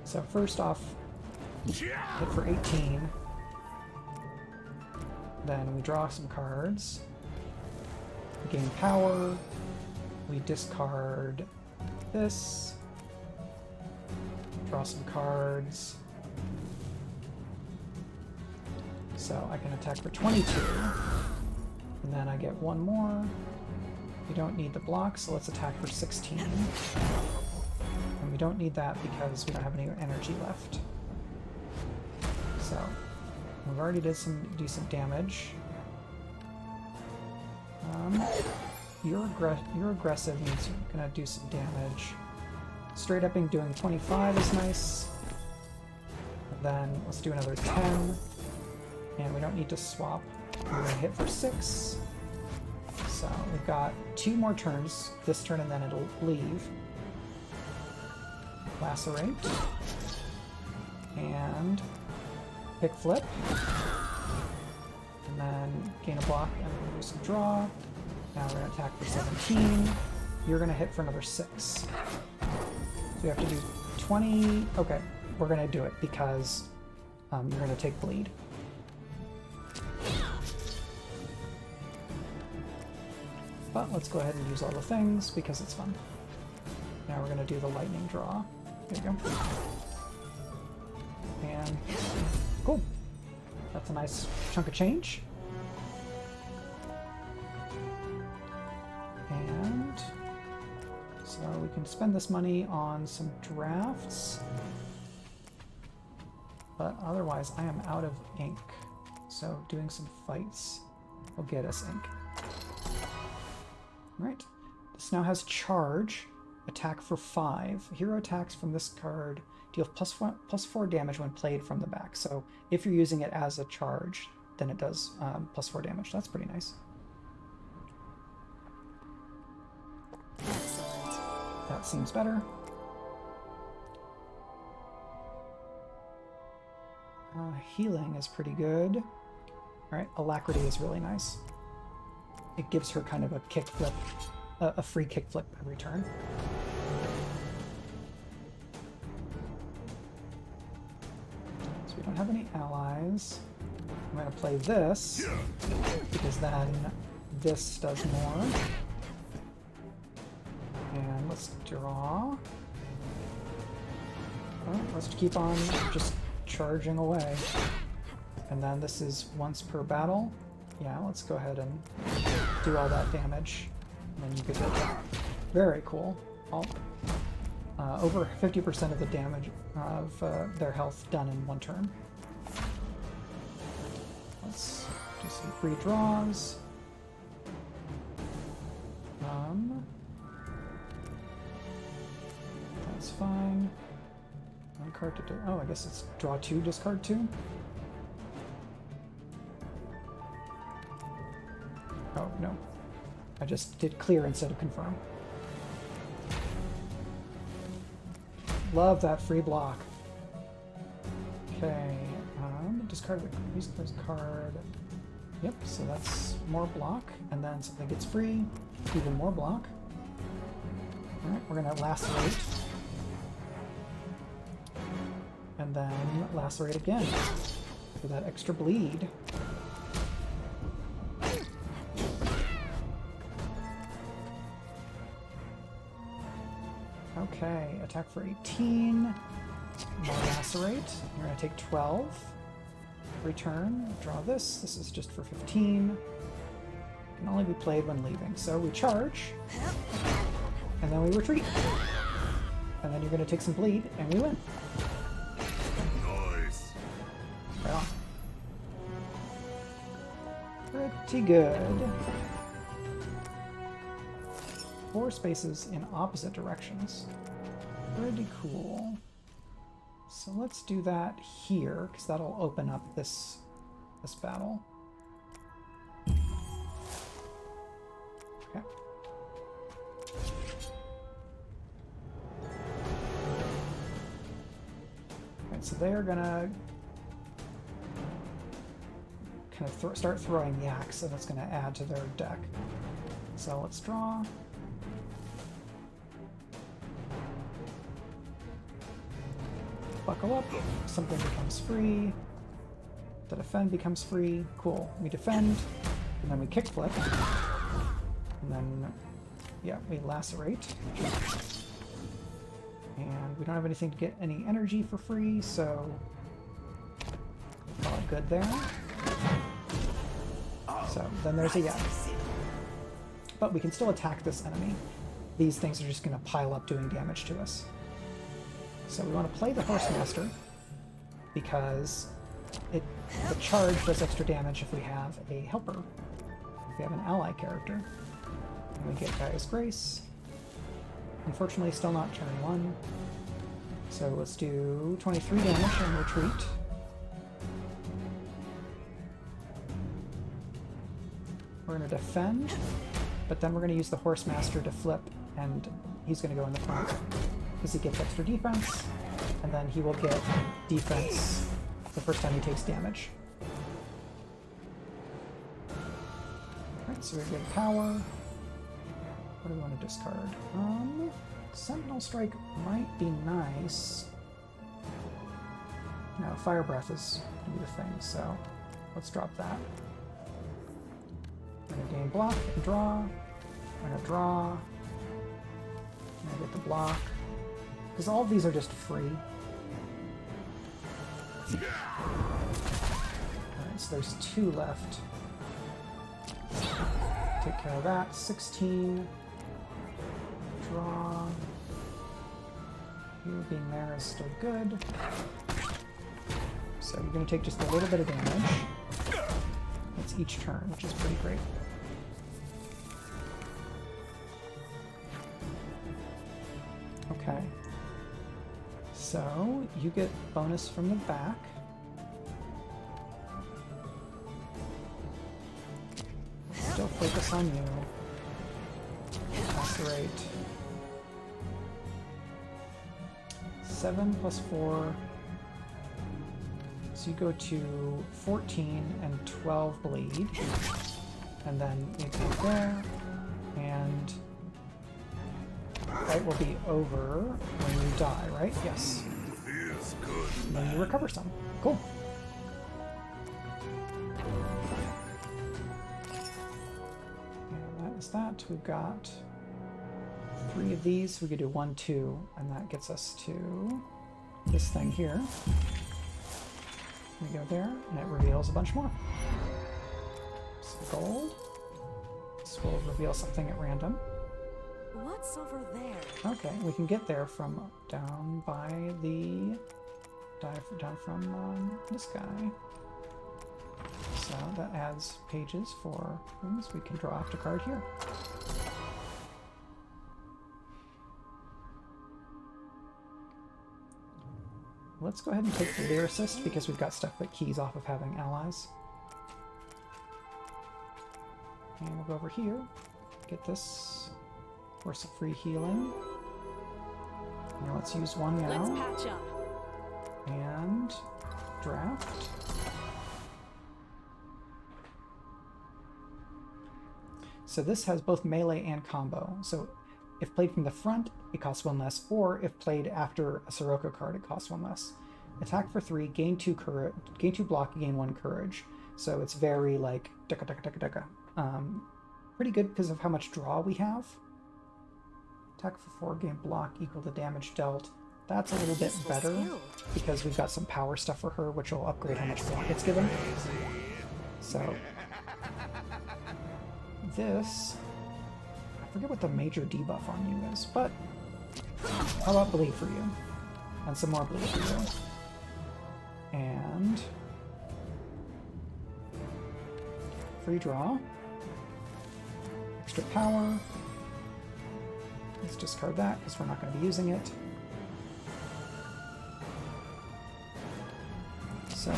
So first off, hit for 18. Then we draw some cards. We gain power. We discard this. Draw some cards. So I can attack for 22. And then I get one more. We don't need the block, so let's attack for 16. And we don't need that because we don't have any energy left. So we've already did some decent damage. You're aggressive means you're gonna do some damage. Straight upping doing 25 is nice. And then let's do another 10. And we don't need to swap. We're gonna hit for 6. So we've got 2 more turns, this turn and then it'll leave. Lacerate. And pick flip. And then gain a block and do some draw. Now we're gonna attack for 17. You're gonna hit for another 6. So we have to do 20. Okay, we're gonna do it because you're gonna take bleed. But let's go ahead and use all the things because it's fun. Now we're gonna do the lightning draw. There you go. And cool. That's a nice chunk of change. And so we can spend this money on some drafts. But otherwise I am out of ink. So doing some fights will get us ink. Right. This now has charge, attack for 5. Hero attacks from this card deal +4 damage when played from the back. So if you're using it as a charge, then it does +4 damage. That's pretty nice. Excellent. That seems better. Healing is pretty good. Alright, Alacrity is really nice. It gives her kind of a kick flip, a free kick flip every turn. So we don't have any allies. I'm going to play this, because then this does more. And let's draw. Well, let's keep on just charging away. And then this is once per battle. Yeah, let's go ahead and do all that damage. And then you could get very cool. Over 50% of the damage of their health done in one turn. Let's do some free draws. That's fine. One card to oh, I guess it's draw 2, discard 2. Oh, no. I just did clear instead of confirm. Love that free block. Okay, discard this card. Yep, so that's more block, and then something gets free, even more block. Alright, we're gonna lacerate. And then lacerate again for that extra bleed. Okay, attack for 18. More lacerate. You're gonna take 12. Return, draw this. This is just for 15. Can only be played when leaving. So we charge, and then we retreat. And then you're gonna take some bleed, and we win. Nice. Right on. Pretty good. 4 spaces in opposite directions. Pretty cool. So let's do that here, because that'll open up this battle. Okay. Alright, so they're gonna kind of start throwing yaks, and it's gonna add to their deck. So let's draw. Buckle up, something becomes free, the defend becomes free, cool. We defend, and then we kickflip, and then, yeah, we lacerate. And we don't have anything to get any energy for free, so call it good there. So then there's a yak. But we can still attack this enemy. These things are just going to pile up doing damage to us. So we want to play the Horsemaster because the charge does extra damage if we have a helper. If we have an ally character. And we get Gaia's Grace. Unfortunately, still not turn 1. So let's do 23 damage and retreat. We're going to defend, but then we're going to use the Horsemaster to flip, and he's going to go in the front. Because he gets extra defense, and then he will get defense the first time he takes damage. Alright, so we get power. What do we want to discard? Sentinel Strike might be nice. No, Fire Breath is going to be the thing, so let's drop that. We're going to gain block and draw. We're going to draw. I'm going to get the block. Because all of these are just free. Alright, so there's 2 left. Take care of that. 16. Draw. You being there is still good. So you're going to take just a little bit of damage. That's each turn, which is pretty great. Okay. So, you get bonus from the back. Still focus on you. Lacerate. 7 plus 4. So you go to 14 and 12 bleed. And then you go there. And fight will be over when you die, right? Yes. Feels good. And then you recover some. Cool. And that is that. We've got 3 of these. We could do 1, 2, and that gets us to this thing here. We go there, and it reveals a bunch more. Some gold. This will reveal something at random. What's over there? Okay, we can get there from down by the... down from this guy. So that adds pages for things. We can draw off the card here. let's go ahead and take the Lyricist because we've got stuff that keys off of having allies. And we'll go over here, get this for some free healing. Now let's use one now. Let's patch up. And draft. So this has both melee and combo. So if played from the front, it costs 1 less, or if played after a Sirocco card, it costs 1 less. Attack for 3, gain 2 courage, gain 2 block, gain 1 courage. So it's very like ducka ducka ducka ducka. Pretty good because of how much draw we have. Attack for 4, gain block equal to damage dealt. That's a little bit better because we've got some power stuff for her, which will upgrade how much block it's given. So this, I forget what the major debuff on you is, but how about bleed for you? And some more bleed for you. And free draw. Extra power. Let's discard that because we're not going to be using it. So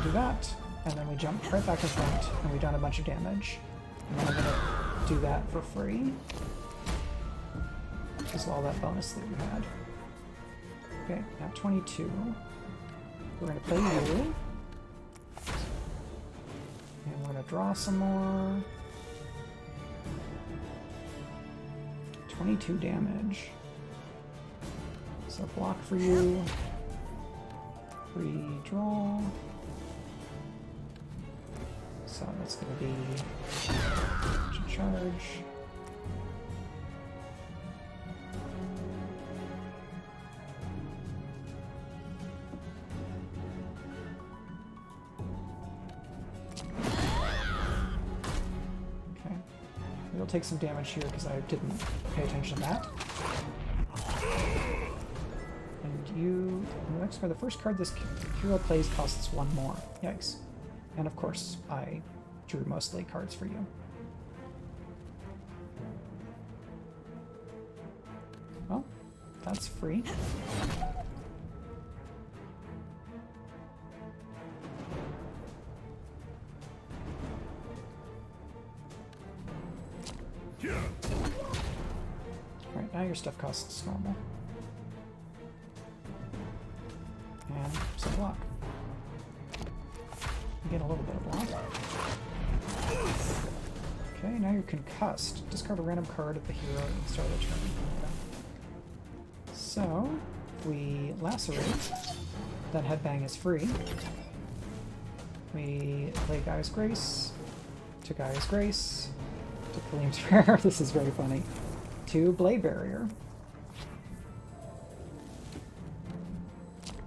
do that, and then we jump right back in front, and we've done a bunch of damage. And then I'm going to do that for free, which is all that bonus that we had. Okay, now 22. We're going to play you. And we're going to draw some more. 22 damage. So block for you. Free draw. So that's going to be charge. Okay. We'll take some damage here because I didn't pay attention to that. And you, the next card, the first card this hero plays costs 1 more. Yikes. And of course, I drew mostly cards for you. Well, that's free. Alright, now your stuff costs normal. And some block. You get a little bit of block. Okay, now you're concussed. Discard a random card of the hero at the start of the turn. Okay. So, if we lacerate, then headbang is free. We play Gaia's Grace, to Gaia's Grace, to Kaleem's Prayer, this is very funny, to Blade Barrier.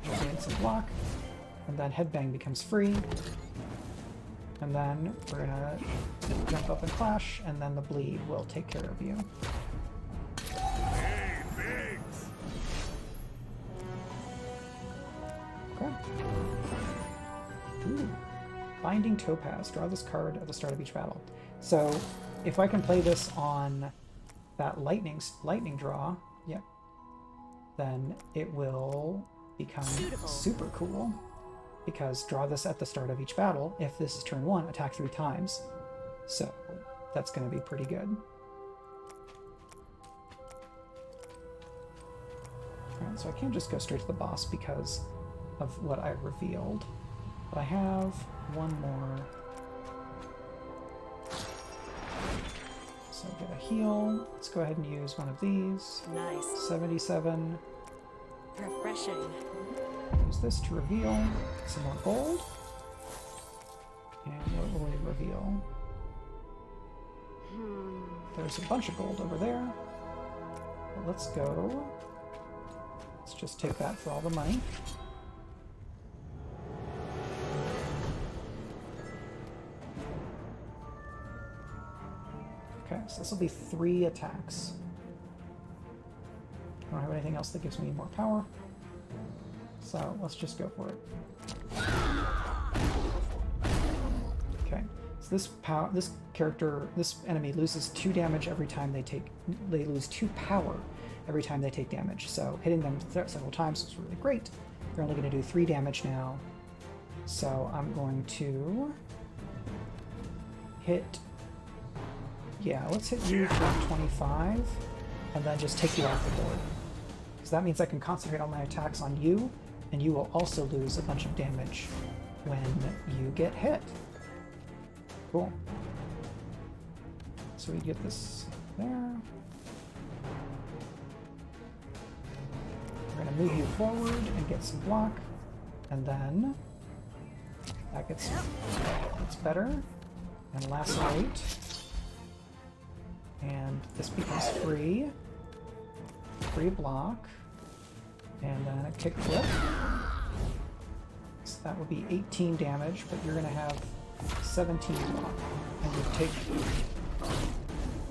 Gain some block, and then headbang becomes free. And then we're gonna jump up and clash, and then the bleed will take care of you. Hey, thanks. Okay. Ooh. Binding Topaz. Draw this card at the start of each battle. So if I can play this on that lightning draw, yep, then it will become super cool. Because draw this at the start of each battle. If this is turn 1, attack 3 times. So that's going to be pretty good. Alright, so I can't just go straight to the boss because of what I revealed. But I have one more. So get a heal. Let's go ahead and use one of these. Nice. 77. Refreshing. Use this to reveal some more gold. And what will we reveal? There's a bunch of gold over there. But let's go. Let's just take that for all the money. Okay, so this will be 3 attacks. I don't have anything else that gives me more power. So let's just go for it. Okay, so this enemy loses 2 damage every time they lose 2 power every time they take damage. So hitting them several times is really great. They're only going to do 3 damage now. So I'm going to hit... Yeah, let's hit you for 25, and then just take you off the board. Because that means I can concentrate all my attacks on you, and you will also lose a bunch of damage when you get hit. Cool. So we get this there. We're going to move you forward and get some block, and then that gets better. And lacerate. And this becomes free. Free block. And then a kick flip. So that would be 18 damage, but you're going to have 17 block. And you take...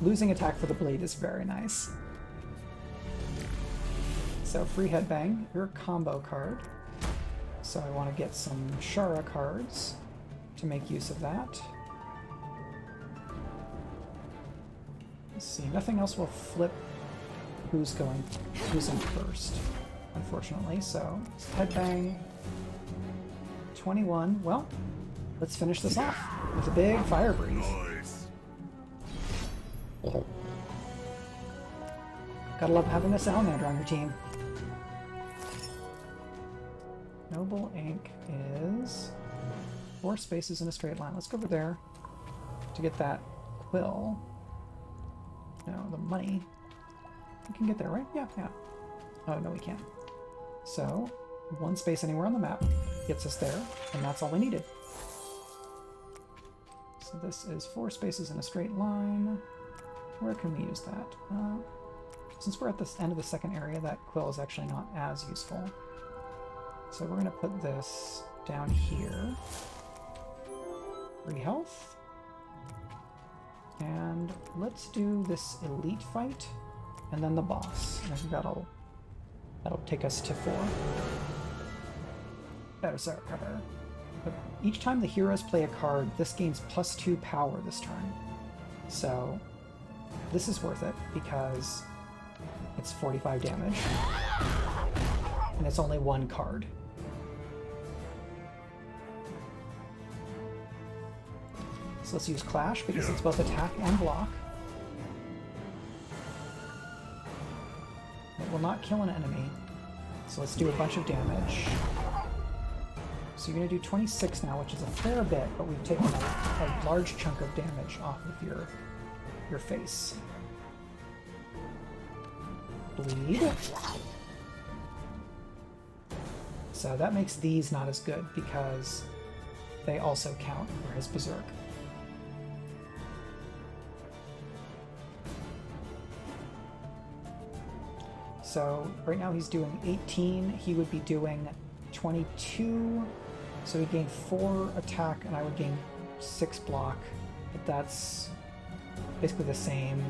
Losing attack for the blade is very nice. So free headbang, you're a combo card. So I want to get some Shara cards to make use of that. Let's see, nothing else will flip who's in first, unfortunately. So headbang, 21. Well, let's finish this off with a big fire breeze. Nice. Gotta love having a salamander on your team. Noble ink is 4 spaces in a straight line. Let's go over there to get that quill. No, the money. We can get there, right? Yeah, yeah. Oh, no, we can't. So, 1 space anywhere on the map gets us there, and that's all we needed. So this is 4 spaces in a straight line. Where can we use that? Since we're at the end of the second area, that quill is actually not as useful. So we're going to put this down here. 3 health. And let's do this elite fight, and then the boss. And I think that'll take us to 4. Berserker. But each time the heroes play a card, this gains +2 power this turn. So this is worth it because it's 45 damage, and it's only 1 card. So let's use Clash because it's both attack and block. It will not kill an enemy, so let's do a bunch of damage. So you're going to do 26 now, which is a fair bit, but we've taken a large chunk of damage off of your face. Bleed. So that makes these not as good because they also count for his Berserk. So right now he's doing 18, he would be doing 22, so he'd gain 4 attack and I would gain 6 block, but that's basically the same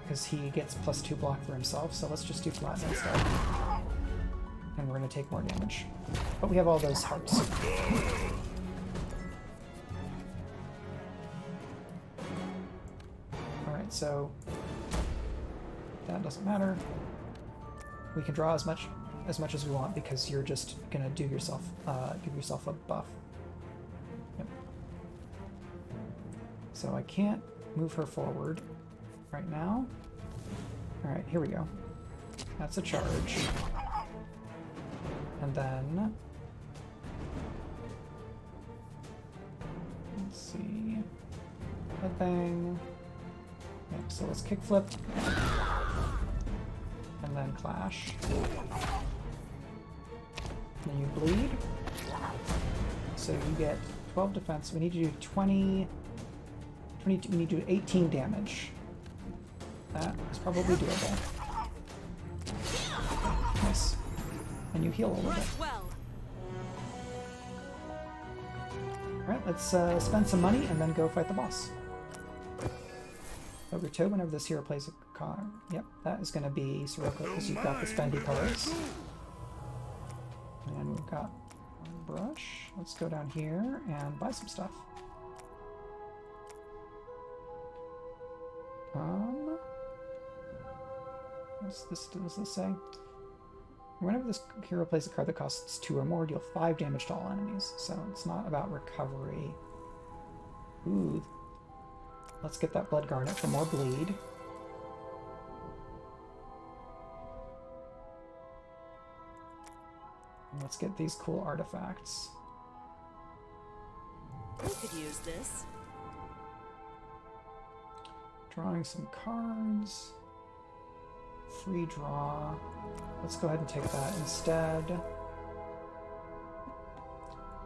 because he gets +2 block for himself, so let's just do flat instead. And we're going to take more damage. But we have all those hearts. Alright, so that doesn't matter. We can draw as much as we want because you're just gonna do yourself, give yourself a buff. Yep. So I can't move her forward right now. All right, here we go. That's a charge. And then let's see, headbang. Yep, so let's kickflip. And then Clash. Then you bleed. So you get 12 defense. We need to do 20. We need to do 18 damage. That is probably doable. Nice. And you heal a little bit. Alright, let's spend some money and then go fight the boss. Ogre Toe, whenever this hero plays a card. Yep, that is going to be Sirocco because you've got the spendy colors. And we've got one brush. Let's go down here and buy some stuff. What's this say? Whenever this hero plays a card that costs 2 or more, deal 5 damage to all enemies. So it's not about recovery. Ooh. Let's get that Blood Garnet for more bleed. And let's get these cool artifacts. I could use this. Drawing some cards. Free draw. Let's go ahead and take that instead.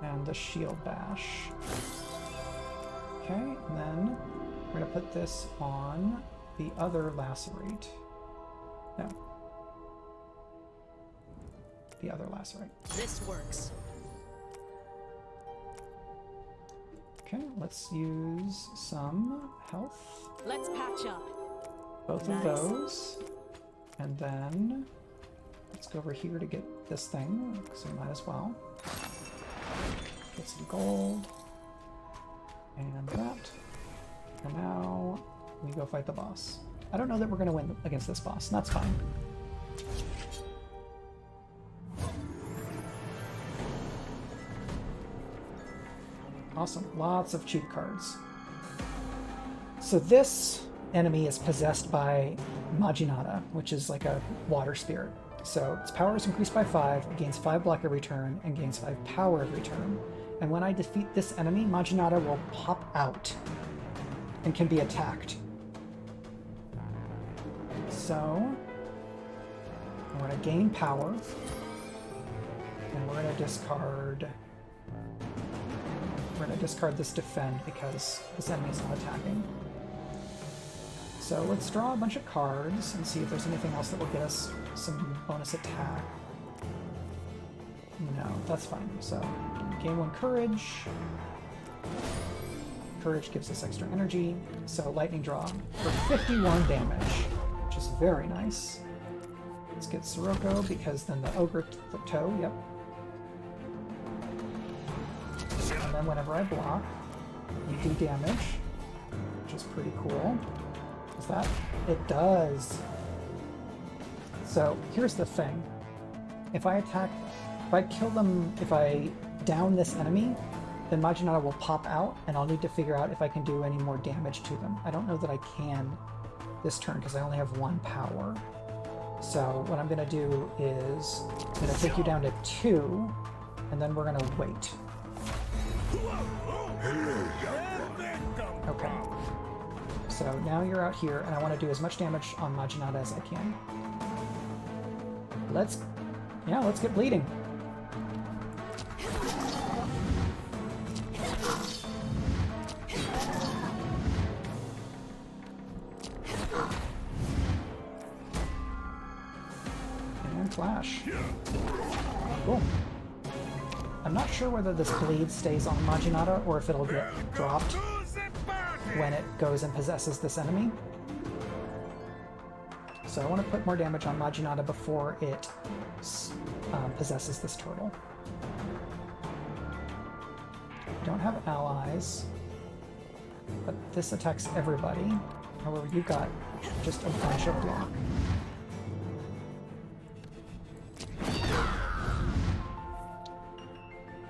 And the Shield Bash. Okay, and then we're going to put this on the other Lacerate. No. The other Lacerate. This works. Okay, let's use some health. Let's patch up. Both Nice. of those. And then let's go over here to get this thing, so we might as well. Get some gold. And that. And now we go fight the boss. I don't know that we're going to win against this boss, and that's fine. Awesome. Lots of cheat cards. So this enemy is possessed by Majinata, which is like a water spirit. So its power is increased by 5, it gains 5 block every turn, and gains 5 power every turn. And when I defeat this enemy, Majinata will pop out and can be attacked. So we're going to gain power, and we're going to discard. We're going to discard this defend because this enemy is not attacking. So let's draw a bunch of cards and see if there's anything else that will get us some bonus attack. No, that's fine. So gain 1 courage. Courage gives us extra energy. So lightning draw for 51 damage, which is very nice. Let's get Sirocco because then the ogre toe, yep. And then whenever I block, you do damage, which is pretty cool. Is that? It does. So here's the thing. If I attack, if I kill them, if I down this enemy, then Majinata will pop out, and I'll need to figure out if I can do any more damage to them. I don't know that I can this turn because I only have 1 power. So what I'm going to do is I'm going to take you down to 2, and then we're going to wait. Okay. So now you're out here, and I want to do as much damage on Majinata as I can. Let's get bleeding. And flash. Cool. I'm not sure whether this bleed stays on Majinata or if it'll get dropped when it goes and possesses this enemy. So I want to put more damage on Majinata before it possesses this turtle. Don't have allies, but this attacks everybody. However, you got just a bunch of block.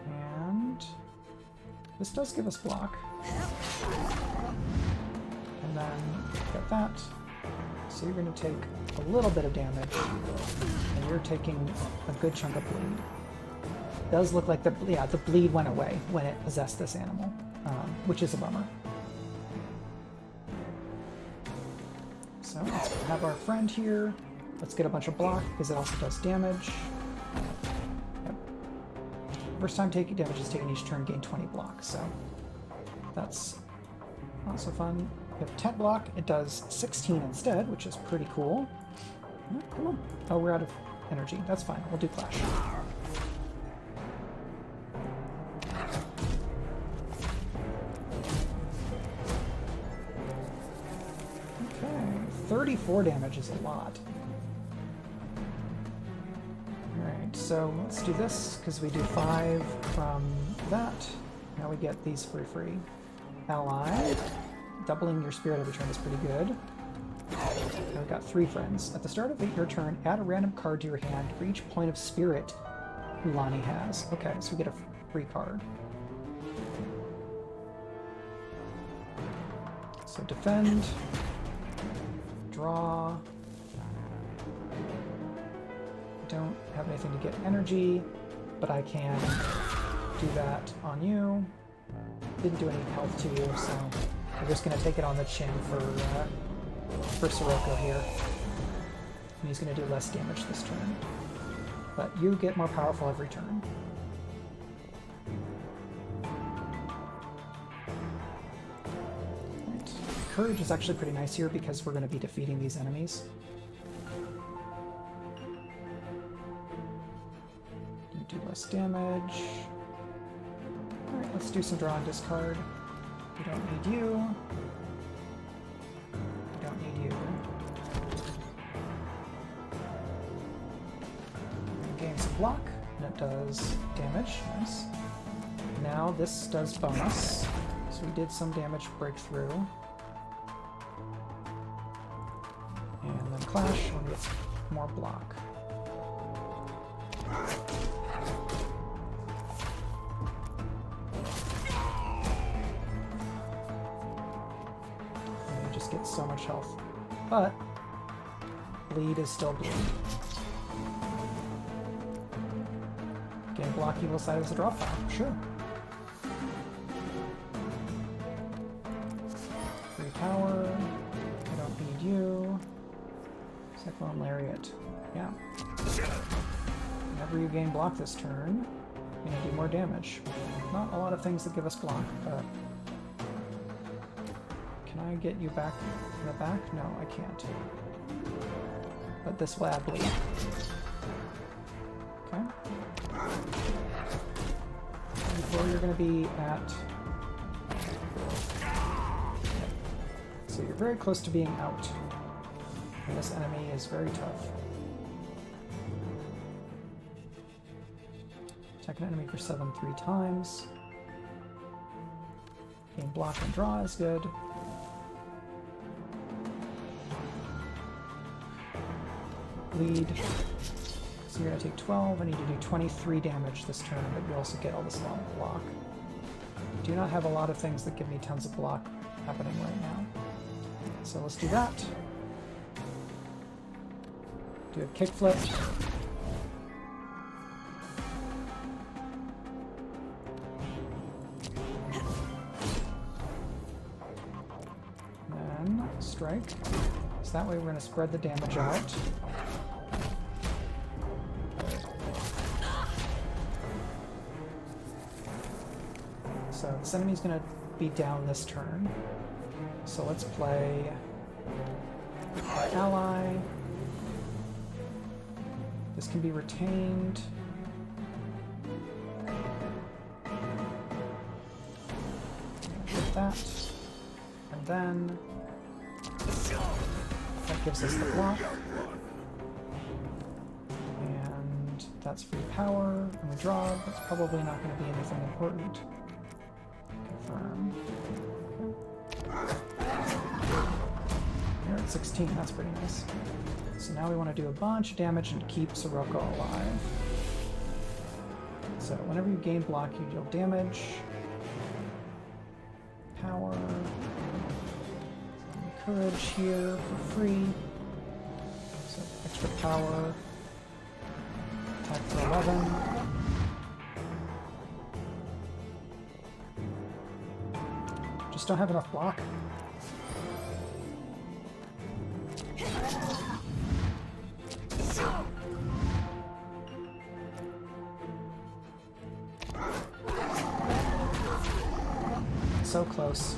And this does give us block. And then get that. So you're going to take a little bit of damage, and you're taking a good chunk of bleed. It does look like the bleed went away when it possessed this animal, which is a bummer. So let's have our friend here. Let's get a bunch of block because it also does damage. Yep. First time taking damage is taken each turn, gain 20 block. So that's also fun. We have 10 block, it does 16 instead, which is pretty cool. Oh, cool. Oh, we're out of energy. That's fine. We'll do Clash. Okay, 34 damage is a lot. Alright, so let's do this, because we do 5 from that. Now we get these for free. Ally. Doubling your spirit every turn is pretty good. Now we've got 3 friends. At the start of your turn, add a random card to your hand for each point of spirit Ulani has. Okay, so we get a free card. So defend, draw. Don't have anything to get energy, but I can do that on you. Didn't do any health to you, so I'm just going to take it on the chin for Sirocco here. And he's going to do less damage this turn. But you get more powerful every turn. Right. Courage is actually pretty nice here because we're going to be defeating these enemies. You do less damage. Alright, let's do some draw and discard. We don't need you. We don't need you. Gain some block, and it does damage. Nice. Now this does bonus. So we did some damage breakthrough. And then clash when we get more block. Get so much health, but bleed is still bleed. Gain block evil side as a draw file, sure. Free power. I don't need you. Cyclone Lariat. Yeah. Whenever you gain block this turn, you're gonna do more damage. Not a lot of things that give us block, but. Can I get you back in the back? No, I can't. But this will add bleed. Okay. Before you're going to be at... So you're very close to being out. And this enemy is very tough. Attack an enemy for 7 3 times. Gain block and draw is good. Bleed. So you're going to take 12. I need to do 23 damage this turn, but you also get all this long block. Do not have a lot of things that give me tons of block happening right now. So let's do that. Do a kickflip. And then strike. So that way we're going to spread the damage out. So this enemy's going to be down this turn. So let's play ally. This can be retained. Get that. And then that gives us the block. And that's free power. And we draw. That's probably not going to be anything important. Confirm. You're at 16, that's pretty nice. So now we want to do a bunch of damage and keep Sirocco alive. So whenever you gain block, you deal damage. Power. Courage here for free. So extra power. Attack for 11. Just don't have enough block. So close.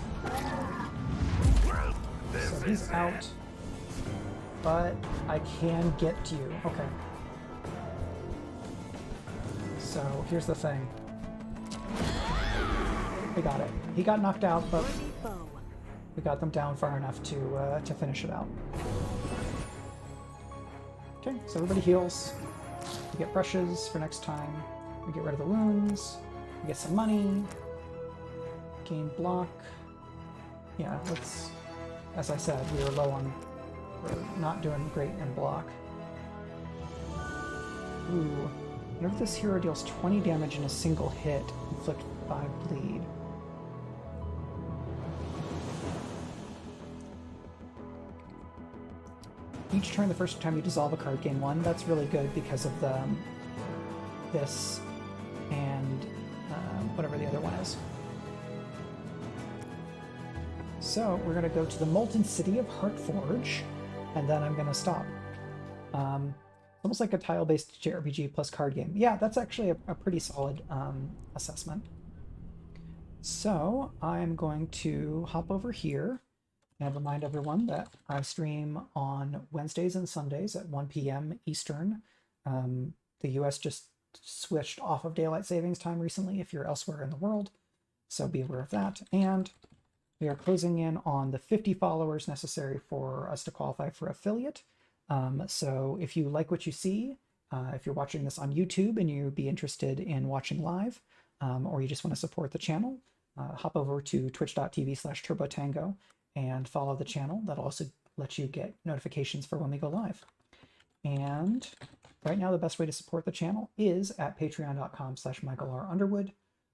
So he's out, but I can get to you. Okay. So here's the thing. We got it. He got knocked out, but we got them down far enough to finish it out. Okay, so everybody heals. We get brushes for next time. We get rid of the wounds. We get some money. Gain block. Yeah, let's... As I said, we were low on We're not doing great in block. Ooh. Whenever this hero deals 20 damage in a single hit, inflict 5 bleed. Each turn, the first time you dissolve a card, gain 1. That's really good because of the this and whatever the other one is. So we're going to go to the Molten City of Heartforge, and then I'm going to stop. Almost like a tile-based JRPG plus card game. Yeah, that's actually a pretty solid assessment. So I'm going to hop over here and remind everyone that I stream on Wednesdays and Sundays at 1 p.m. Eastern. The US just switched off of daylight savings time recently if you're elsewhere in the world, so be aware of that. And we are closing in on the 50 followers necessary for us to qualify for affiliate. So if you like what you see, if you're watching this on YouTube and you'd be interested in watching live, or you just want to support the channel, hop over to twitch.tv/turbotango and follow the channel. That'll also let you get notifications for when we go live. And right now, the best way to support the channel is at patreon.com/MichaelRUnderwood,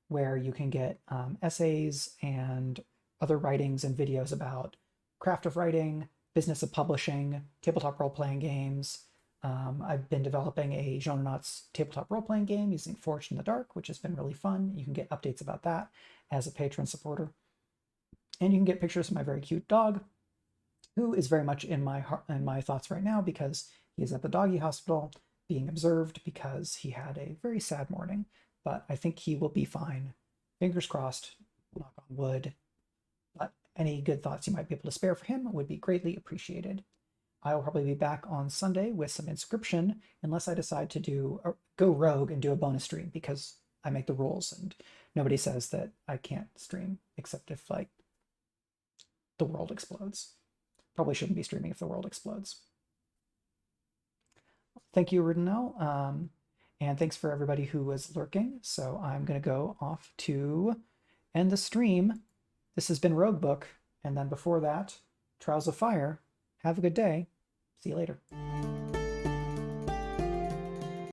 where you can get essays and other writings and videos about craft of writing, business of publishing, tabletop role-playing games. I've been developing a Genrenauts tabletop role-playing game using Forged in the Dark, which has been really fun. You can get updates about that as a patron supporter. And you can get pictures of my very cute dog, who is very much in my thoughts right now because he is at the doggy hospital being observed because he had a very sad morning. But I think he will be fine. Fingers crossed, knock on wood. But any good thoughts you might be able to spare for him would be greatly appreciated. I will probably be back on Sunday with some Inscription, unless I decide to go rogue and do a bonus stream, because I make the rules and nobody says that I can't stream except if, like, the world explodes. Probably shouldn't be streaming if the world explodes. Thank you, Rudinel, and thanks for everybody who was lurking. So I'm going to go off to end the stream. This has been Roguebook, and then before that, Trials of Fire. Have a good day. See you later.